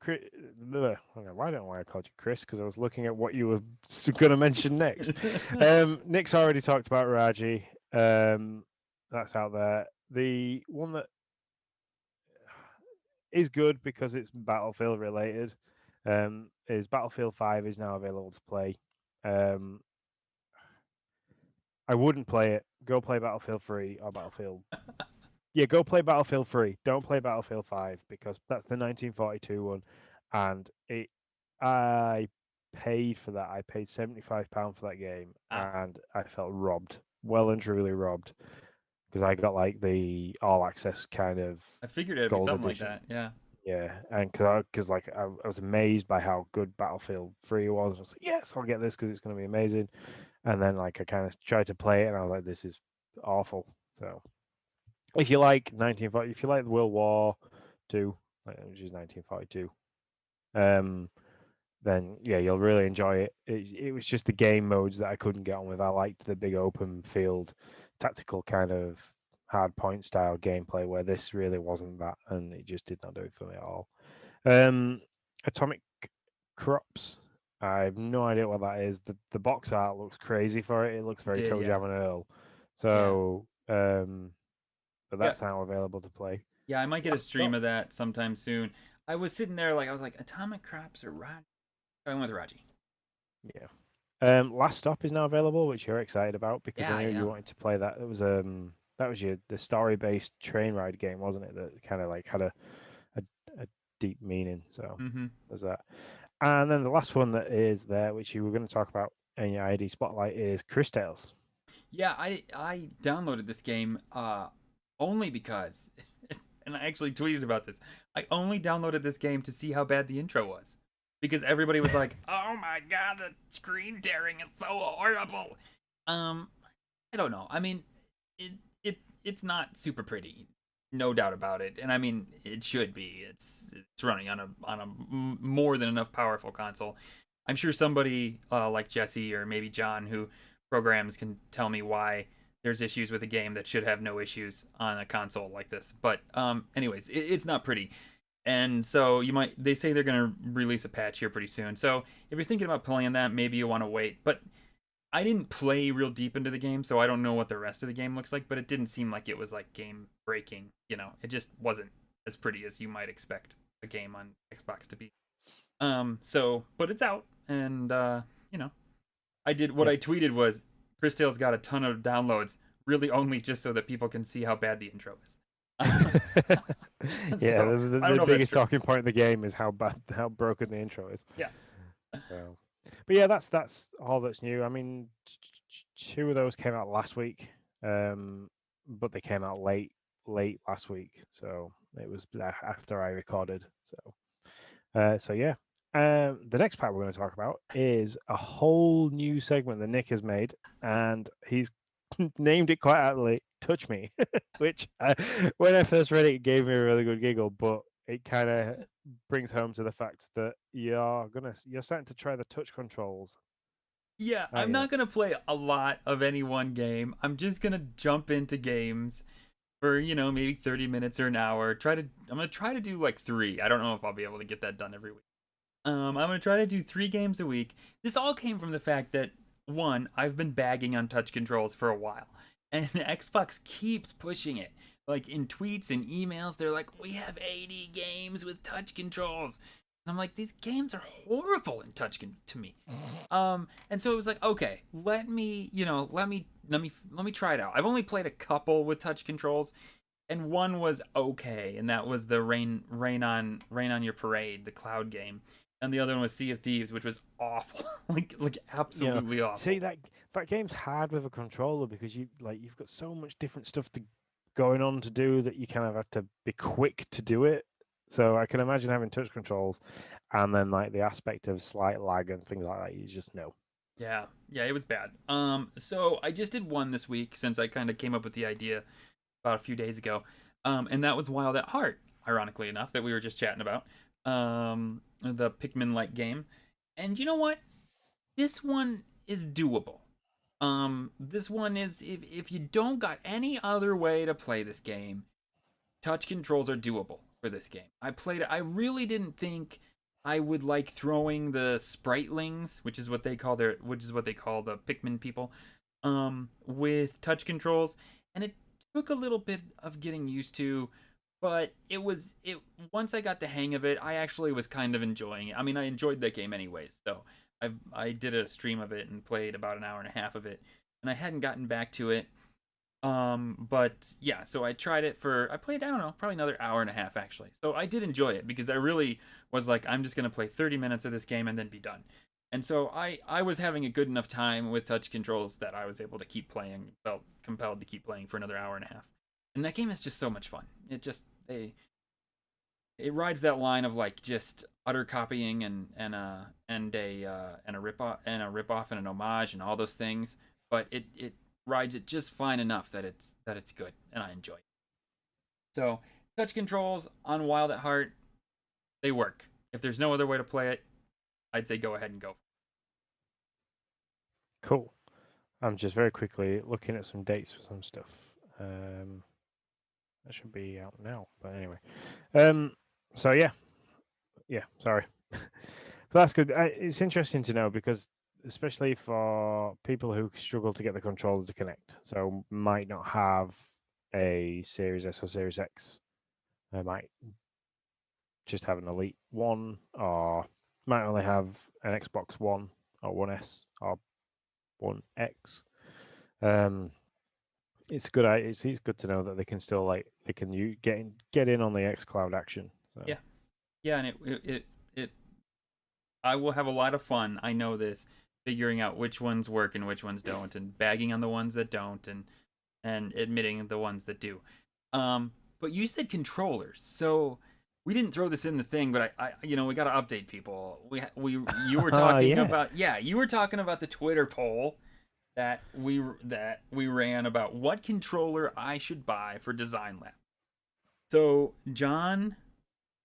don't I call you Chris? Because I was looking at what you were going to mention next. Nick's already talked about Raji. That's out there. The one that is good because it's Battlefield related is Battlefield 5 is now available to play. I wouldn't play it. Go play Battlefield 3 or Battlefield. Yeah, go play Battlefield 3. Don't play Battlefield 5 because that's the 1942 one, and I paid for that. I paid £75 for that game, and I felt robbed, well and truly robbed, because I got like the all access kind of. I figured it'd be something edition. Like that. Yeah. Yeah, and because like I was amazed by how good Battlefield 3 was. I was like, yes, I'll get this because it's going to be amazing. And then like I kind of tried to play it, and I was like, this is awful. So if you like 1940, if you like the World War II, which is 1942, then yeah, you'll really enjoy it. It was just the game modes that I couldn't get on with. I liked the big open field, tactical kind of hard point style gameplay where this really wasn't that, and it just did not do it for me at all. Atomic Crops. I have no idea what that is. The box art looks crazy for it. It looks very Toe Jam and Earl. So, but that's now available to play. Yeah, I might get a stream of that sometime soon. I was sitting there I was like, Atomicrops or Raji? I went with Raji. Yeah. Last Stop is now available, which you're excited about because I knew you wanted to play that. It was the story-based train ride game, wasn't it? That kind of like had a deep meaning. So there's that. And then the last one that is there, which you were going to talk about in your ID Spotlight, is Cristales. Yeah, I downloaded this game only because, and I actually tweeted about this, I only downloaded this game to see how bad the intro was. Because everybody was like, oh my god, the screen tearing is so horrible. I don't know. I mean, it's not super pretty. No doubt about it. And I mean, it should be. It's running on a more than enough powerful console. I'm sure somebody like Jesse or maybe John who programs can tell me why there's issues with a game that should have no issues on a console like this. But anyways, it's not pretty. And so they say they're going to release a patch here pretty soon. So if you're thinking about playing that, maybe you want to wait. But I didn't play real deep into the game, so I don't know what the rest of the game looks like, but it didn't seem like it was like game breaking, it just wasn't as pretty as you might expect a game on Xbox to be. But it's out, and I tweeted was Cristales got a ton of downloads, really only just so that people can see how bad the intro is. Yeah, so, the biggest talking point in the game is how broken the intro is. Yeah. So, but yeah, that's all that's new. I mean, two of those came out last week, but they came out late last week, so it was after I recorded. So yeah. The next part we're going to talk about is a whole new segment that Nick has made, and he's named it quite aptly, Touch Me, which when I first read it gave me a really good giggle, but it kind of brings home to the fact that you're starting to try the touch controls. Yeah, I'm not going to play a lot of any one game. I'm just going to jump into games for, maybe 30 minutes or an hour. I'm going to try to do like 3. I don't know if I'll be able to get that done every week. I'm going to try to do 3 games a week. This all came from the fact that, one, I've been bagging on touch controls for a while, and Xbox keeps pushing it. Like in tweets and emails, they're like, we have 80 games with touch controls. And I'm like, these games are horrible in touch to me. And so it was like, okay, let me try it out. I've only played a couple with touch controls, and one was okay, and that was the Rain on Your Parade, the cloud game. And the other one was Sea of Thieves, which was awful, like absolutely awful. See, that game's hard with a controller because you've got so much different stuff going on to do that you kind of have to be quick to do it. So I can imagine having touch controls, and then like the aspect of slight lag and things like that. You just know. Yeah, it was bad. So I just did one this week since I kind of came up with the idea about a few days ago, and that was Wild at Heart. ironically enough, that we were just chatting about. The Pikmin-like game. And you know what? This one is doable. This one is, if you don't got any other way to play this game, touch controls are doable for this game. I played it. I really didn't think I would like throwing the spritlings, which is what they call the Pikmin people, with touch controls, and it took a little bit of getting used to, but it once I got the hang of it, I actually was kind of enjoying it. I mean, I enjoyed that game anyways, so I did a stream of it and played about an hour and a half of it, and I hadn't gotten back to it. But yeah, so I played, I don't know, probably another hour and a half actually. So I did enjoy it because I really was like, I'm just gonna play 30 minutes of this game and then be done. And so I was having a good enough time with touch controls that I was able to keep playing, felt compelled to keep playing for another hour and a half. And that game is just so much fun. It rides that line of like just utter copying and a rip off and an homage and all those things, but it rides it just fine enough that it's good and I enjoy it. So touch controls on Wild at Heart, they work. If there's no other way to play it, I'd say go ahead and go. Cool. I'm just very quickly looking at some dates for some stuff. That should be out now, but anyway. So yeah. Sorry. But that's good. It's interesting to know because, especially for people who struggle to get the controller to connect, so might not have a Series S or Series X, they might just have an Elite One, or might only have an Xbox One or One S or One X. It's good. It's good to know that they can still get in on the xCloud action. So. Yeah, and it I will have a lot of fun. I know this, figuring out which ones work and which ones don't, and bagging on the ones that don't, and admitting the ones that do. But you said controllers, so we didn't throw this in the thing, but I we got to update people. You were talking about you were talking about the Twitter poll that we ran about what controller I should buy for Design Lab. So John,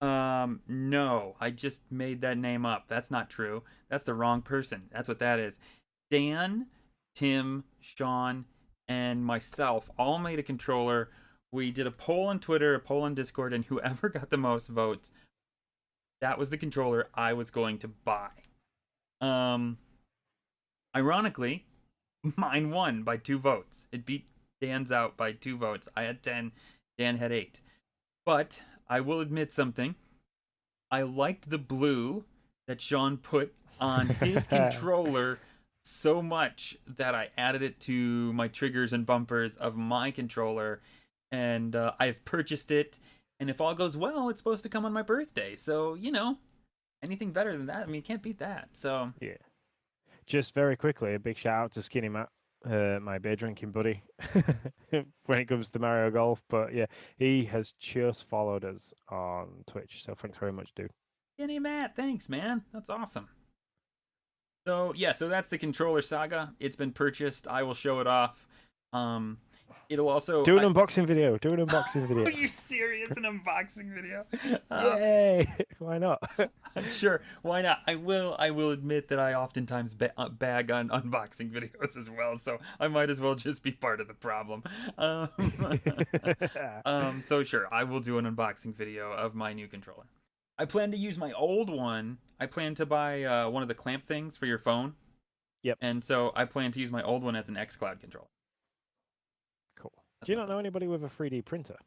no, I just made that name up. That's not true. That's the wrong person. That's what that is. Dan, Tim, Sean, and myself all made a controller. We did a poll on Twitter, a poll on Discord, and whoever got the most votes, that was the controller I was going to buy. Ironically, mine won by 2 votes. It beat Dan's out by 2 votes. I had 10, Dan had 8. But I will admit something. I liked the blue that Sean put on his controller so much that I added it to my triggers and bumpers of my controller, and I've purchased it. And if all goes well, it's supposed to come on my birthday. So anything better than that? I mean, you can't beat that. So yeah. Just very quickly, a big shout out to Skinny Matt, my beer drinking buddy, when it comes to Mario Golf. But yeah, he has just followed us on Twitch, so thanks very much, dude. Skinny Matt, thanks, man. That's awesome. So yeah, so that's the controller saga. It's been purchased. I will show it off. It'll also do an unboxing video. Do an unboxing video. Are you serious? An unboxing video? Yay! Why not? Sure, why not? I will admit that I oftentimes bag on unboxing videos as well, so I might as well just be part of the problem. So sure, I will do an unboxing video of my new controller. I plan to use my old one. I plan to buy one of the clamp things for your phone. Yep. And so I plan to use my old one as an xCloud controller. Cool. Do you not know anybody with a 3D printer?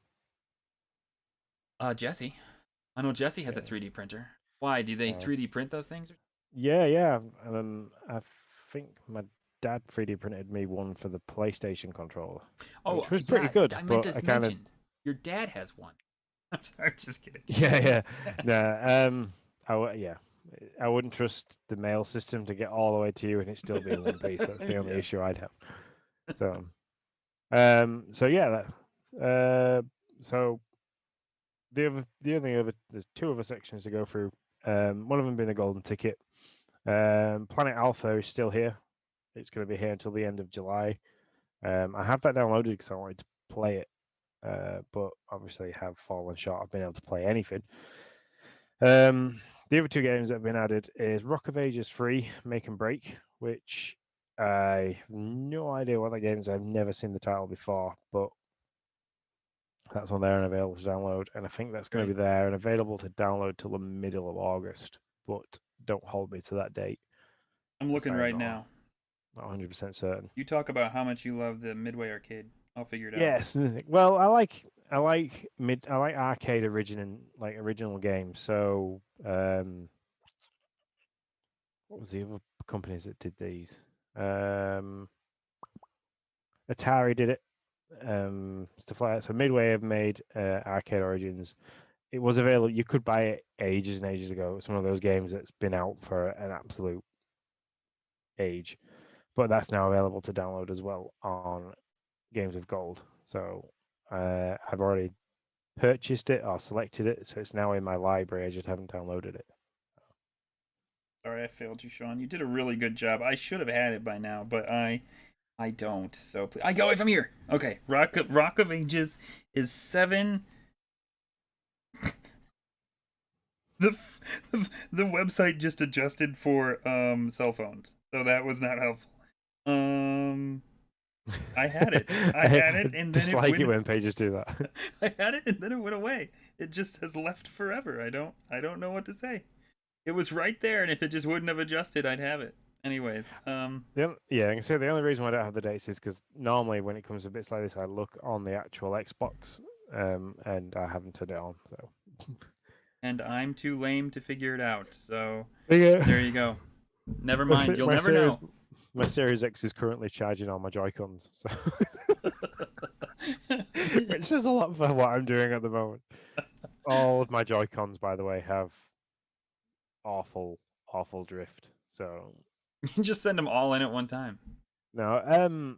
Jesse. I know Jesse has a 3D printer. Why? Do they 3D print those things? Yeah. I think my dad 3D printed me one for the PlayStation controller. Which was pretty good. I meant to mention, your dad has one. I'm sorry, just kidding. Yeah. No, I wouldn't trust the mail system to get all the way to you and it still be in one piece. That's the only issue I'd have. So, so there's 2 other sections to go through. One of them being the golden ticket. Planet Alpha is still here. It's going to be here until the end of July. I have that downloaded because I wanted to play it but obviously have fallen short of being able to play anything. The other two games that have been added is Rock of Ages free, Make and Break, which I have no idea what that game is. I've never seen the title before, but that's on there and available to download. And I think that's going to be there and available to download till the middle of August. But don't hold me to that date. I'm looking right now. Not 100% certain. You talk about how much you love the Midway arcade. I'll figure it out. Yes. Well, I like arcade original games. So what was the other companies that did these? Atari did it. Stuff like that. So Midway have made Arcade Origins. It was available. You could buy it ages and ages ago. It's one of those games that's been out for an absolute age, but that's now available to download as well on Games with Gold. So I've already purchased it or selected it, so it's now in my library. I just haven't downloaded it. Sorry, I failed you, Sean. You did a really good job. I should have had it by now, but I don't. So I go away from here. Okay, Rock of Ages is 7. the website just adjusted for cell phones, so that was not helpful. I had it. I had it, and then just like it when pages do that. I had it, and then it went away. It just has left forever. I don't know what to say. It was right there, and if it just wouldn't have adjusted, I'd have it. Anyways, yeah, I can say the only reason why I don't have the dates is because normally when it comes to bits like this, I look on the actual Xbox, and I haven't turned it on. So. And I'm too lame to figure it out. So yeah. There you go. Never mind. You'll never know. My Series X is currently charging all my Joy-Cons, so which is a lot for what I'm doing at the moment. All of my Joy-Cons, by the way, have awful drift. So you can just send them all in at one time. No,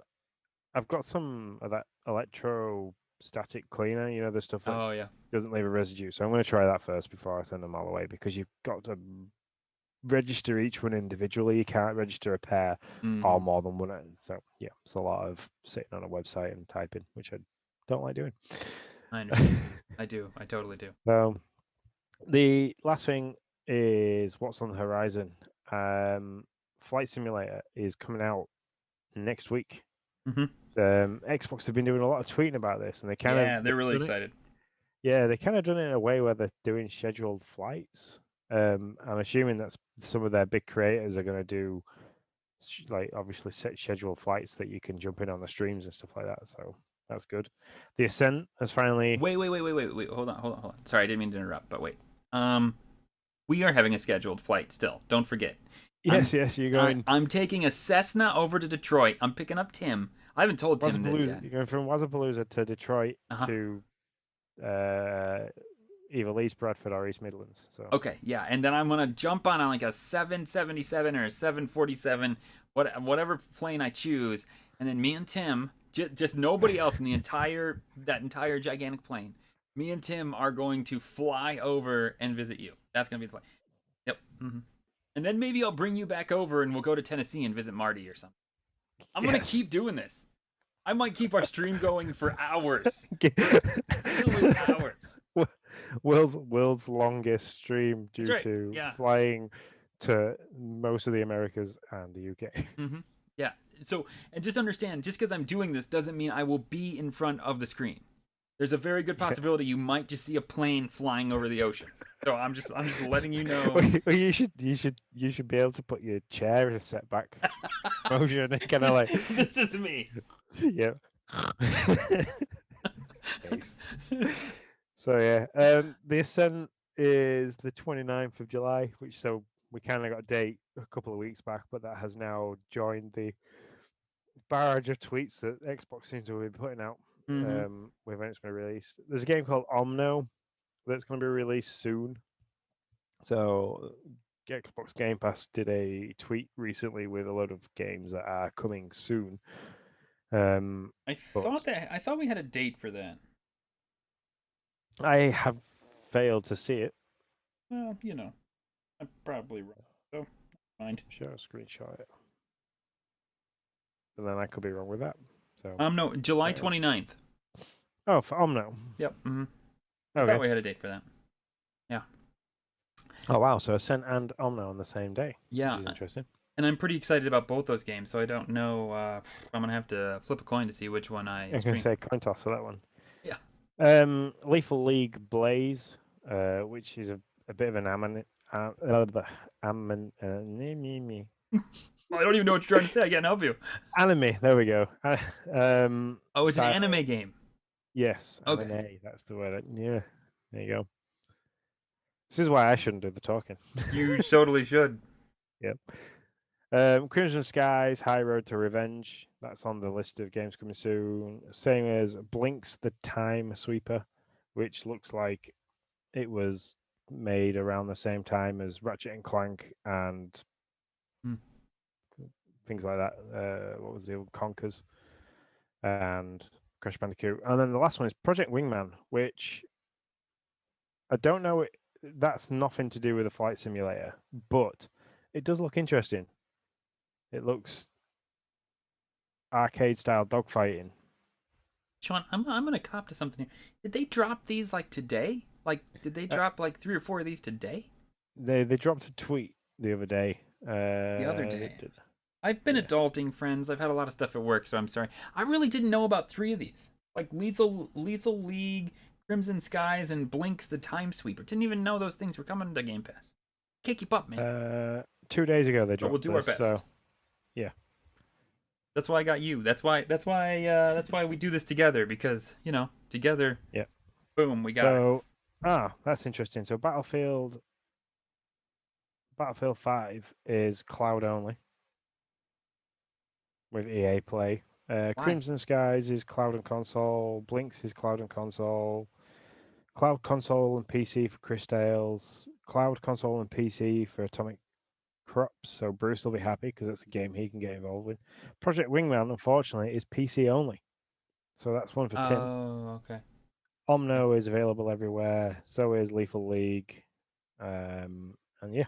I've got some of that electrostatic cleaner. You know, the stuff that doesn't leave a residue. So I'm going to try that first before I send them all away, because you've got to register each one individually. You can't register a pair or more than one. So yeah, it's a lot of sitting on a website and typing, which I don't like doing. I understand. I do. I totally do. The last thing is what's on the horizon. Flight Simulator is coming out next week. Xbox have been doing a lot of tweeting about this, and they're really excited. They kind of done it in a way where they're doing scheduled flights. I'm assuming that some of their big creators are going to do obviously set scheduled flights that you can jump in on the streams and stuff like that. So that's good. The Ascent has finally. Wait. Hold on. Sorry, I didn't mean to interrupt, but wait. We are having a scheduled flight still. Don't forget. Yes, you're going. I'm taking a Cessna over to Detroit. I'm picking up Tim. I haven't told Tim this yet. You're going from Wazapalooza to Detroit to either East Bradford or East Midlands. So. Okay, yeah, and then I'm gonna jump on like a 777 or a 747, whatever plane I choose, and then me and Tim, just nobody else in the entire gigantic plane. Me and Tim are going to fly over and visit you. That's gonna be the flight. Yep. And then maybe I'll bring you back over and we'll go to Tennessee and visit Marty or something. I'm gonna keep doing this. I might keep our stream going for hours. Absolute hours. World's longest stream due to flying to most of the Americas and the UK. Yeah. So, and just understand, just because I'm doing this doesn't mean I will be in front of the screen. There's a very good possibility you might just see a plane flying over the ocean. So I'm just letting you know. Well, you should be able to put your chair in a setback motion and kind of like. This is me. Yeah. So yeah, the Ascent is the 29th of July, so we kind of got a date a couple of weeks back, but that has now joined the barrage of tweets that Xbox seems to have been putting out with when it's going to release. There's a game called Omno that's going to be released soon. So Xbox Game Pass did a tweet recently with a load of games that are coming soon. I thought we had a date for that. I have failed to see it. Well, I'm probably wrong. So, mind. Sure, I'll screenshot it. And then I could be wrong with that. So no, July 29th. Oh, for Omno. Yep. I thought Okay. we had a date for that. Yeah. Oh wow, so Ascent and Omno on the same day, Yeah. which is interesting. And I'm pretty excited about both those games, so I don't know. I'm gonna have to flip a coin to see which one I I was going to stream. say coin toss for that one. Yeah. Lethal League Blaze, which is a bit of an I don't even know what you're trying to say. I can't help you. anime. There we go. Oh, it's an Style. anime game. Yes, Okay. anime. That's the word. Yeah, there you go. This is why I shouldn't do the talking. You totally should. Yep. Crimson Skies, High Road to Revenge. That's on the list of games coming soon. Same as Blinx The Time Sweeper, which looks like it was made around the same time as Ratchet and Clank and things like that. What was the old Conkers and Crash Bandicoot? And then the last one is Project Wingman, which I don't know. That's nothing to do with a flight simulator, but it does look interesting. It looks arcade style dogfighting. Sean, I'm gonna cop to something here. Did they drop these like today? Like, did they drop like 3 or 4 of these today? They dropped a tweet the other day. The other day. Did. I've been adulting, friends. I've had a lot of stuff at work, so I'm sorry. I really didn't know about 3 of these. Like Lethal League, Crimson Skies, and Blinx The Time Sweeper. Didn't even know those things were coming to Game Pass. Can't keep up, man. 2 days ago they But dropped. we'll do our best. So, yeah. That's why I got you. That's why we do this together, because, together. Yeah. Boom, we got it. That's interesting. So Battlefield 5 is cloud only with EA Play. Crimson Skies is cloud and console. Blinx is cloud and console. Cloud console and PC for Cristales. Cloud console and PC for Atomic Crops. So Bruce will be happy because it's a game he can get involved with. Project Wingman, unfortunately, is PC only. So that's one for Tim. Oh, okay. Omno is available everywhere. So is Lethal League. And yeah.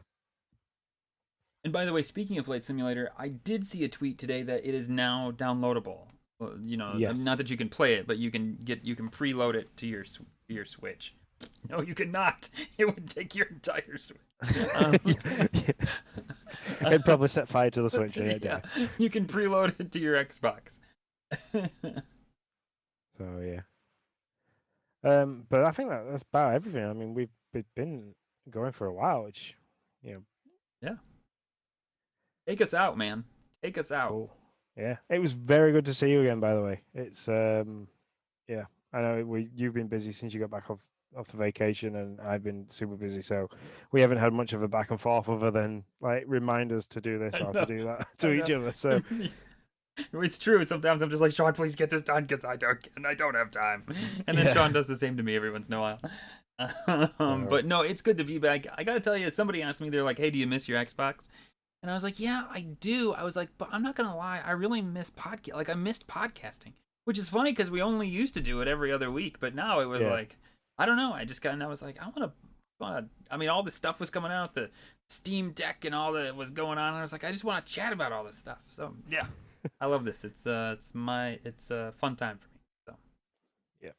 And by the way, speaking of Flight Simulator, I did see a tweet today that it is now downloadable. Yes. Not that you can play it, but you can preload it to your Switch. No, you cannot. It would take your entire Switch. It'd probably set fire to the Switch. Yeah, you can preload it to your Xbox. So yeah. But I think that's about everything. I mean, we've been going for a while, which, Yeah. Take us out, man. Take us out. Cool. Yeah, it was very good to see you again. By the way, it's yeah. I know you've been busy since you got back off the vacation, and I've been super busy, so we haven't had much of a back and forth other than like reminders to do this or to do that to each other. So it's true. Sometimes I'm just like, Sean, please get this done because I don't have time. And then Sean does the same to me every once in a while. But no, it's good to be back. I gotta tell you, somebody asked me, they're like, hey, do you miss your Xbox? And I was like, yeah, I do. I was like, but I'm not gonna lie, I really miss podcast. Like, I missed podcasting, which is funny because we only used to do it every other week, but now it was like, I don't know. I just got, and I was like, I want to. I mean, all this stuff was coming out, the Steam Deck and all that was going on, and I was like, I just want to chat about all this stuff. So yeah, I love this. It's a fun time for me. So yeah.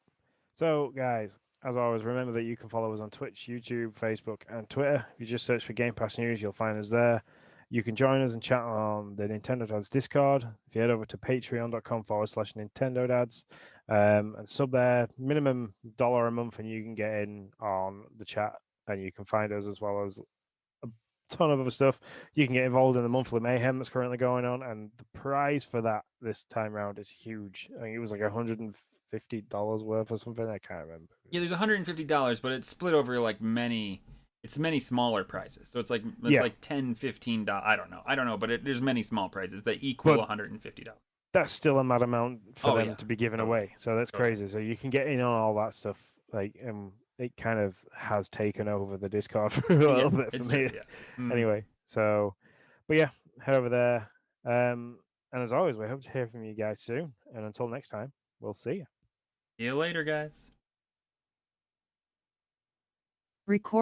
So guys, as always, remember that you can follow us on Twitch, YouTube, Facebook, and Twitter. If you just search for Game Pass News, you'll find us there. You can join us and chat on the Nintendo Dads Discord. If you head over to patreon.com/Nintendo Dads and sub there, minimum $1 a month, and you can get in on the chat, and you can find us as well as a ton of other stuff. You can get involved in the monthly mayhem that's currently going on, and the prize for that this time round is huge. I think it was like $150 worth or something. I can't remember. Yeah, there's $150, but it's split over like many smaller prizes. So it's like like $10, $15. I don't know, but there's many small prizes that equal $150. That's still a mad amount for them to be given away. So that's crazy. So you can get in on all that stuff. Like, it kind of has taken over the Discord for a little bit for me. Anyway, so, but yeah, head over there. And as always, we hope to hear from you guys soon. And until next time, we'll see you. See you later, guys. Record.